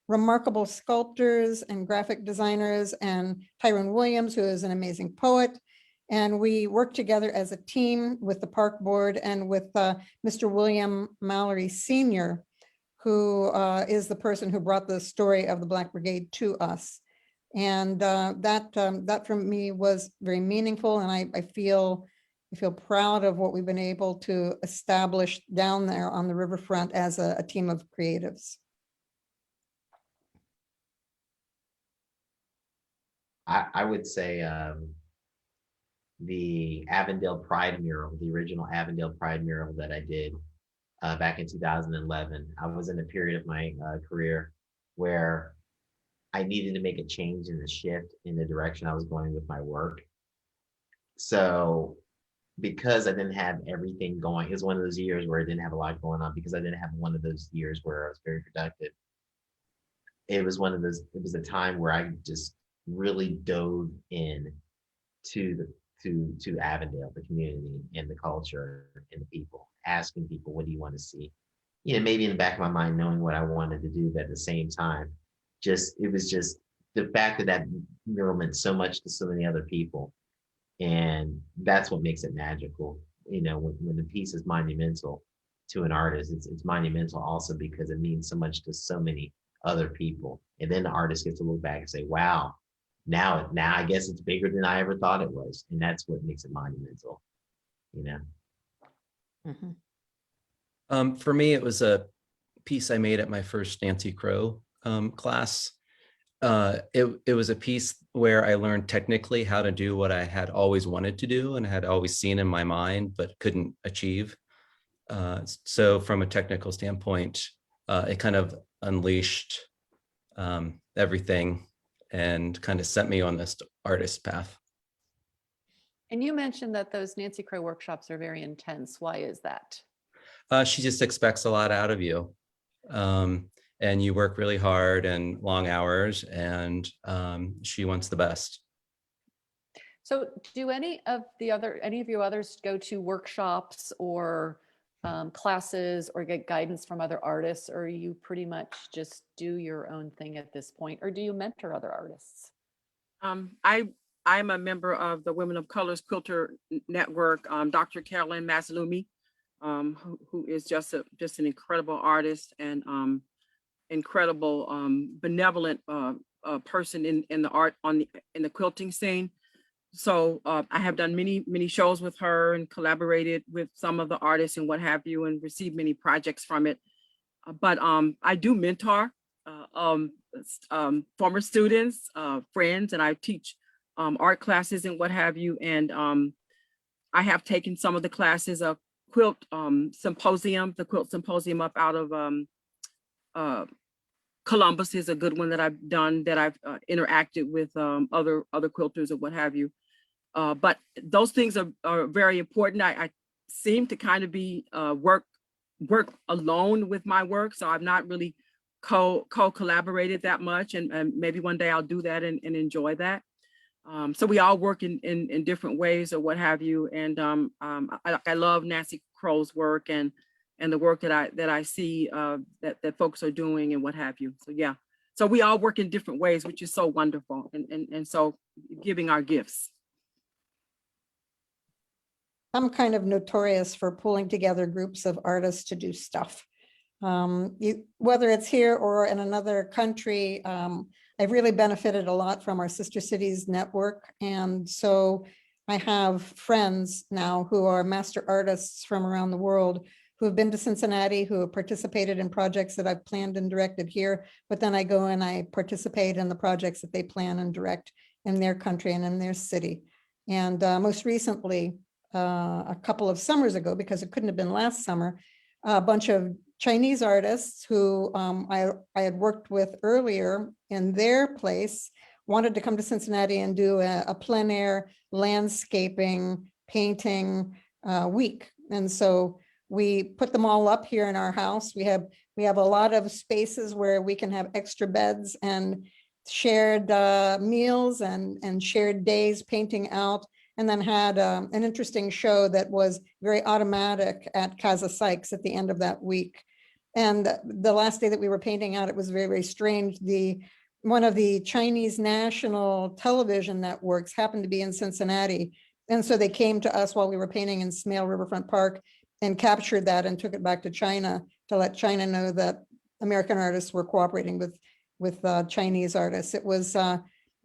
remarkable sculptors and graphic designers and Tyrone Williams, who is an amazing poet. And we worked together as a team with the park board and with Mr. William Mallory Sr., who is the person who brought the story of the Black Brigade to us. And that for me was very meaningful, and I feel proud of what we've been able to establish down there on the riverfront as a team of creatives. I would say the Avondale Pride mural, the original Avondale Pride mural that I did back in 2011. I was in a period of my career where I needed to make a change in the shift in the direction I was going with my work. So because I didn't have everything going, it was one of those years where I didn't have a lot going on because I didn't have one of those years where I was very productive. It was a time where I just really dove in to Avondale, the community and the culture and the people, asking people, what do you want to see? Maybe in the back of my mind, knowing what I wanted to do, but at the same time, it was just the fact that mural meant so much to so many other people. And that's what makes it magical. When the piece is monumental to an artist, it's monumental also because it means so much to so many other people. And then the artist gets to look back and say, wow, now I guess it's bigger than I ever thought it was. And that's what makes it monumental, Mm-hmm. For me, it was a piece I made at my first Nancy Crow class. It was a piece where I learned technically how to do what I had always wanted to do and had always seen in my mind, but couldn't achieve. So from a technical standpoint, it kind of unleashed everything and kind of set me on this artist path. And you mentioned that those Nancy Crow workshops are very intense. Why is that? She just expects a lot out of you. And you work really hard and long hours, and she wants the best. So do any of you others go to workshops or classes or get guidance from other artists, or you pretty much just do your own thing at this point, or do you mentor other artists? I'm a member of the Women of Colors Quilter Network. Dr. Carolyn Maslumi, who is just an incredible artist and incredible benevolent person in the art in the quilting scene. So I have done many shows with her and collaborated with some of the artists and what have you, and received many projects from it. But I do mentor former students, friends, and I teach art classes and what have you. And I have taken some of the classes, a quilt symposium, the quilt symposium up out of Columbus is a good one that I've done, that I've interacted with other quilters or what have you. But those things are very important. I seem to kind of be work alone with my work, so I've not really collaborated that much, and maybe one day I'll do that and enjoy that. So we all work in different ways or what have you. And I love Nancy Crow's work and the work that I see that folks are doing and what have you. So yeah, so we all work in different ways, which is so wonderful, and so giving our gifts. I'm kind of notorious for pulling together groups of artists to do stuff. Whether it's here or in another country, I've really benefited a lot from our Sister Cities network. And so I have friends now who are master artists from around the world who have been to Cincinnati, who have participated in projects that I've planned and directed here, but then I go and I participate in the projects that they plan and direct in their country and in their city. And most recently, a couple of summers ago, because it couldn't have been last summer, a bunch of Chinese artists who I had worked with earlier in their place wanted to come to Cincinnati and do a plein air landscaping painting week. And so we put them all up here in our house. We have a lot of spaces where we can have extra beds and shared meals and shared days painting out, and then had an interesting show that was very automatic at Casa Sykes at the end of that week. And the last day that we were painting out, it was very, very strange. One of the Chinese national television networks happened to be in Cincinnati. And so they came to us while we were painting in Smale Riverfront Park and captured that and took it back to China to let China know that American artists were cooperating with Chinese artists. It was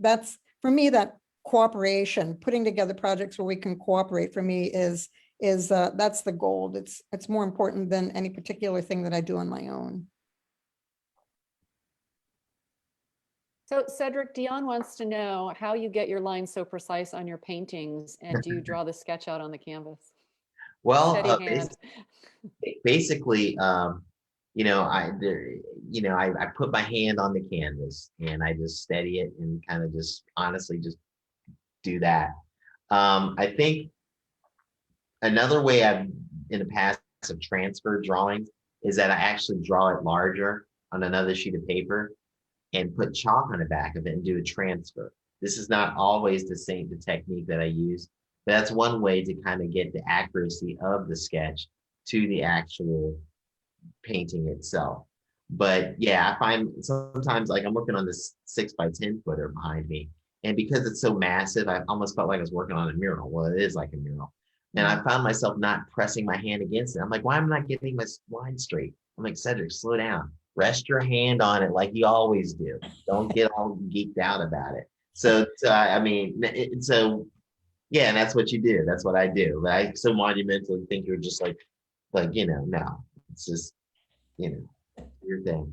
that's for me, that cooperation, putting together projects where we can cooperate, for me is that's the goal. It's more important than any particular thing that I do on my own. So Cedric, Dion wants to know how you get your lines so precise on your paintings, and do you draw the sketch out on the canvas? Well, Steady hand. basically, you know, I put my hand on the canvas and I just steady it and kind of just honestly just do that. I think another way I've in the past have transferred drawings is that I actually draw it larger on another sheet of paper and put chalk on the back of it and do a transfer. This is not always the technique that I use, but that's one way to kind of get the accuracy of the sketch to the actual painting itself. But yeah, I find sometimes like I'm working on this 6x10 footer behind me, and because it's so massive, I almost felt like I was working on a mural. Well, it is like a mural. And I found myself not pressing my hand against it. I'm like, why am I not getting my line straight? I'm like, Cedric, slow down. Rest your hand on it like you always do. Don't get all geeked out about it. So I mean, so yeah, and that's what you do. That's what I do. But I so monumentally think you're just like, you know, no, it's just, you know, your thing.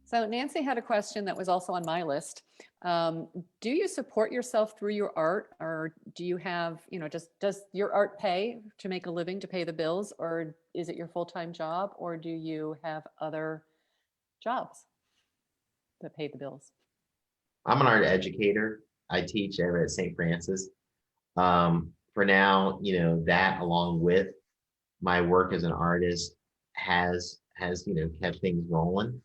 So Nancy had a question that was also on my list. Do you support yourself through your art, or do you have, you know, just does your art pay to make a living, to pay the bills, or is it your full-time job, or do you have other jobs that pay the bills? I'm an art educator. I teach at St. Francis. For now, you know, that along with my work as an artist has you know, kept things rolling.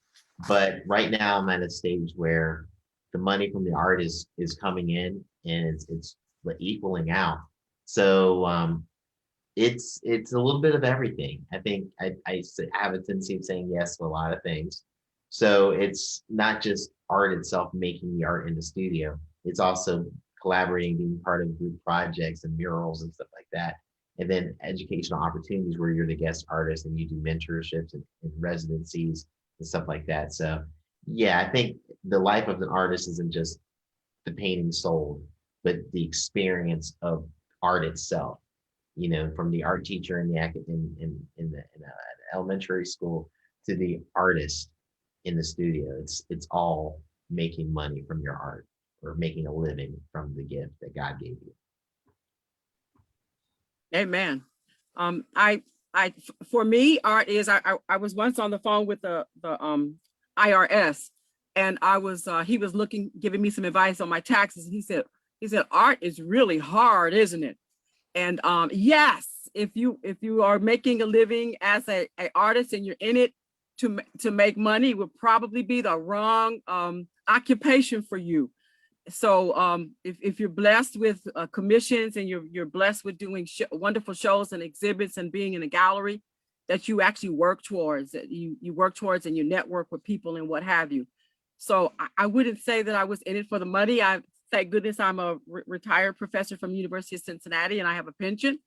But right now I'm at a stage where the money from the art is coming in and it's equaling out. So it's a little bit of everything. I think I have a tendency of saying yes to a lot of things. So it's not just art itself, making the art in the studio. It's also collaborating, being part of group projects and murals and stuff like that. And then educational opportunities where you're the guest artist and you do mentorships and residencies and stuff like that. So yeah, I think the life of an artist isn't just the painting sold, but the experience of art itself. You know, from the art teacher in the elementary school to the artist in the studio, it's all making money from your art or making a living from the gift that God gave you. Amen. For me, art is, I was once on the phone with the IRS, and he was giving me some advice on my taxes. And he said, art is really hard, isn't it? And yes, if you are making a living as a artist and you're in it to make money, would probably be the wrong occupation for you. So if you're blessed with commissions and you're blessed with doing wonderful shows and exhibits and being in a gallery that you actually work towards, that you work towards, and you network with people and what have you. So I wouldn't say that I was in it for the money. Thank goodness I'm a retired professor from University of Cincinnati and I have a pension.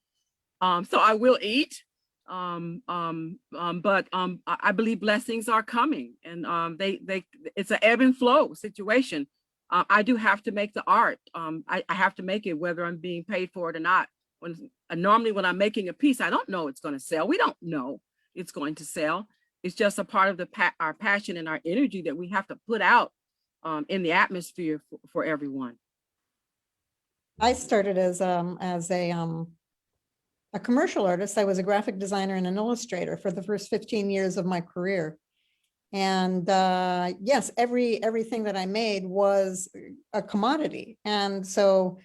So I will eat. But I believe blessings are coming, and it's an ebb and flow situation. I do have to make the art. I have to make it whether I'm being paid for it or not. Normally when I'm making a piece, I don't know it's going to sell. We don't know it's going to sell. It's just a part of our passion and our energy that we have to put out in the atmosphere for everyone. I started as a commercial artist. I was a graphic designer and an illustrator for the first 15 years of my career. And yes, everything that I made was a commodity. And so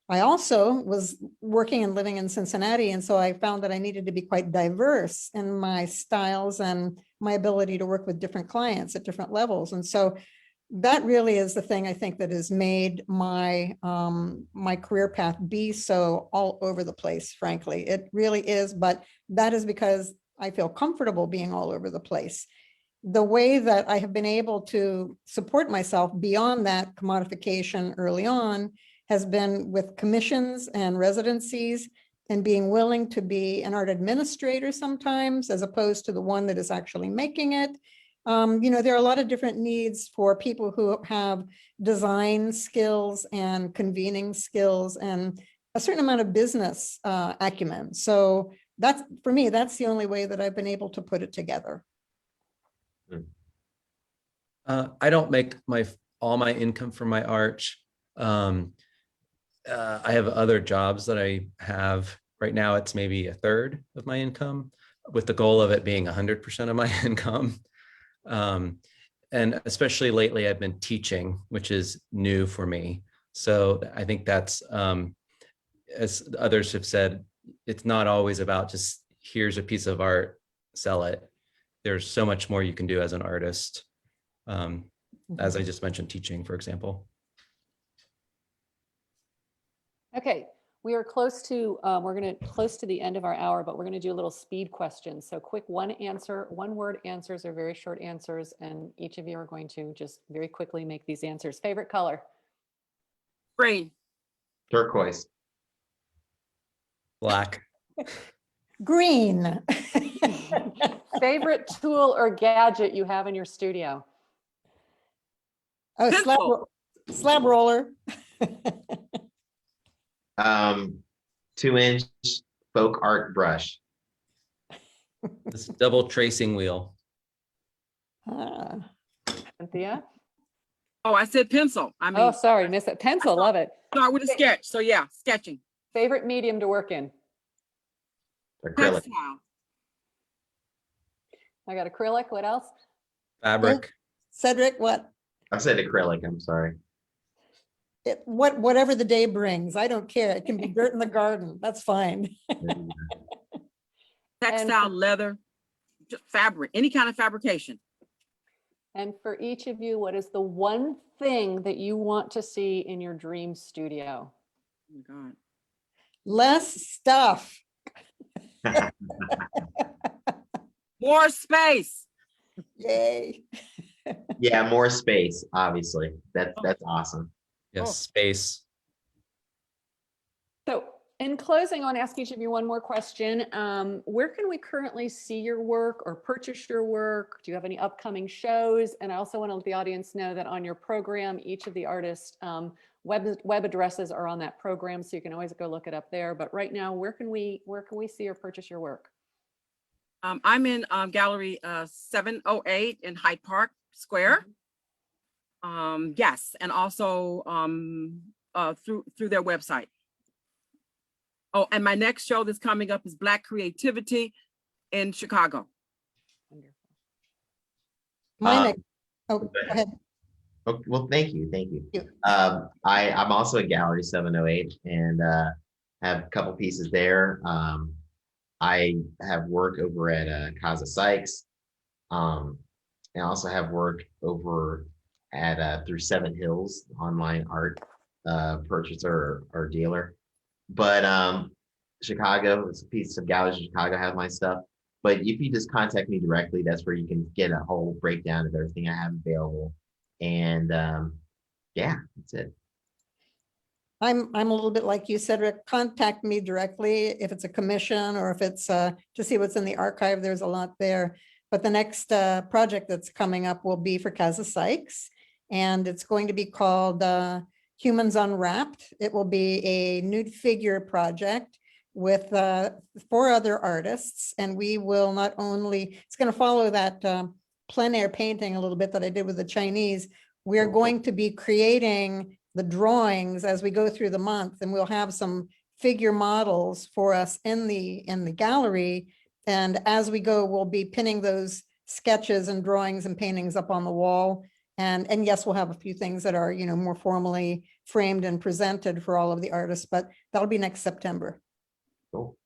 I also was working and living in Cincinnati. And so I found that I needed to be quite diverse in my styles and my ability to work with different clients at different levels. And so that really is the thing I think that has made my my career path be so all over the place, frankly. It really is, but that is because I feel comfortable being all over the place. The way that I have been able to support myself beyond that commodification early on has been with commissions and residencies and being willing to be an art administrator sometimes, as opposed to the one that is actually making it. There are a lot of different needs for people who have design skills and convening skills and a certain amount of business acumen. So that's, for me, that's the only way that I've been able to put it together. I don't make all my income from my art. I have other jobs that I have. Right now, it's maybe a third of my income, with the goal of it being 100% of my income. And especially lately, I've been teaching, which is new for me. So I think that's, as others have said, it's not always about just, here's a piece of art, sell it. There's so much more you can do as an artist. As I just mentioned, teaching, for example. Okay, we are close to, close to the end of our hour, but we're gonna do a little speed question. So quick one word answers or very short answers, and each of you are going to just very quickly make these answers. Favorite color? Green. Turquoise. Black. Green. Favorite tool or gadget you have in your studio? Oh, Pencil. slab roller. 2-inch folk art brush. This double tracing wheel. Cynthia? Oh, I said pencil. I mean, Oh, sorry, missed it. Pencil, love it. start with a sketch. So yeah, sketching. Favorite medium to work in? Acrylic. Textile. I got acrylic, what else? Fabric. Cedric, what? I said acrylic, I'm sorry. Whatever the day brings. I don't care. It can be dirt in the garden. That's fine. Textile, leather, just fabric, any kind of fabrication. And for each of you, what is the one thing that you want to see in your dream studio? Oh my God. Less stuff. More space. Yay. Yeah, more space, obviously. That's awesome. Yes, space. So in closing, I want to ask each of you one more question. Where can we currently see your work or purchase your work? Do you have any upcoming shows? And I also want to let the audience know that on your program, each of the artists' web addresses are on that program, so you can always go look it up there. But right now, where can we see or purchase your work? I'm in Gallery 708 in Hyde Park Square. Yes, and also through their website. Oh, and my next show that's coming up is Black Creativity in Chicago. Wonderful. My next, go ahead. Oh, well, thank you. Thank you. Yeah. I'm also at Gallery 708 and have a couple pieces there. I have work over at Casa Sykes. And I also have work over at through Seven Hills, online art purchaser or dealer. But Chicago, it's a piece of galleries in Chicago have my stuff. But if you just contact me directly, that's where you can get a whole breakdown of everything I have available. And yeah, that's it. I'm a little bit like you, Cedric. Contact me directly if it's a commission or if it's to see what's in the archive. There's a lot there. But the next project that's coming up will be for Casa Sykes, and it's going to be called Humans Unwrapped. It will be a nude figure project with 4 other artists, and we will not only, it's going to follow that plein air painting a little bit that I did with the Chinese. We are going to be creating the drawings as we go through the month, and we'll have some figure models for us in the gallery. And as we go, we'll be pinning those sketches and drawings and paintings up on the wall. And yes, we'll have a few things that are, more formally framed and presented for all of the artists, but that'll be next September. Cool.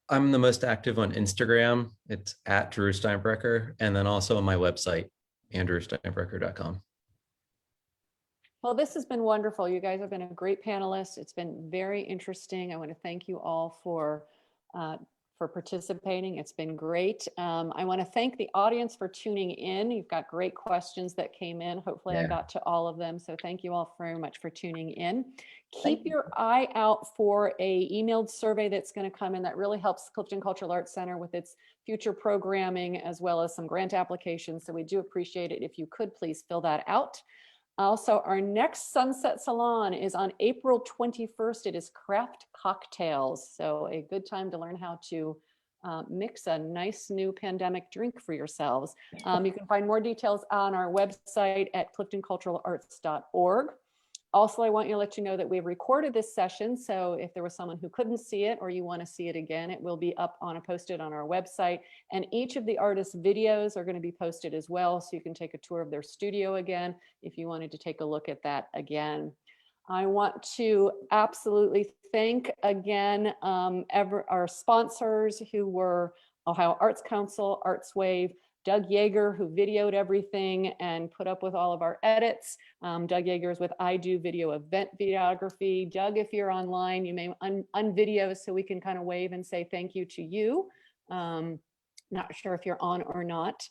I'm the most active on Instagram. It's at Drew Steinbrecher, and then also on my website, andrewsteinbrecher.com. Well, this has been wonderful. You guys have been a great panelist. It's been very interesting. I want to thank you all for for participating. It's been great. I want to thank the audience for tuning in. You've got great questions that came in. Hopefully I got to all of them. So thank you all very much for tuning in. Keep your eye out for a emailed survey that's going to come in that really helps Clifton Cultural Arts Center with its future programming, as well as some grant applications. So we do appreciate it if you could please fill that out. Also, our next Sunset Salon is on April 21st. It is craft cocktails. So a good time to learn how to mix a nice new pandemic drink for yourselves. You can find more details on our website at cliftonculturalarts.org. Also, I want to let you know that we've recorded this session. So if there was someone who couldn't see it or you want to see it again, it will be up posted on our website. And each of the artists' videos are going to be posted as well. So you can take a tour of their studio again if you wanted to take a look at that again. I want to absolutely thank again our sponsors who were Ohio Arts Council, ArtsWave, Doug Yeager, who videoed everything and put up with all of our edits. Doug Yeager is with I Do Video Event Videography. Doug, if you're online, you may unvideo so we can kind of wave and say thank you to you. Not sure if you're on or not.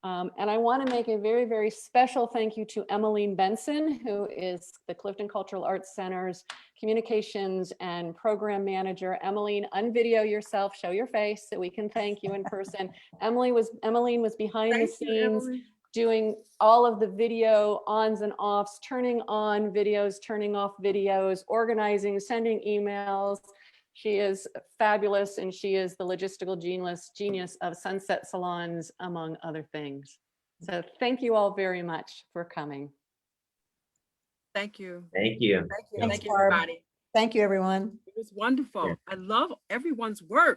And I want to make a very, very special thank you to Emmeline Benson, who is the Clifton Cultural Arts Center's Communications and Program Manager. Emmeline, unvideo yourself, show your face so we can thank you in person. Emmeline was behind the scenes doing all of the video ons and offs, turning on videos, turning off videos, organizing, sending emails. She is fabulous, and she is the logistical genius of Sunset Salons, among other things. So thank you all very much for coming. Thank you. Thank you. Thank you, everybody. Thank you, everyone. It was wonderful. I love everyone's work.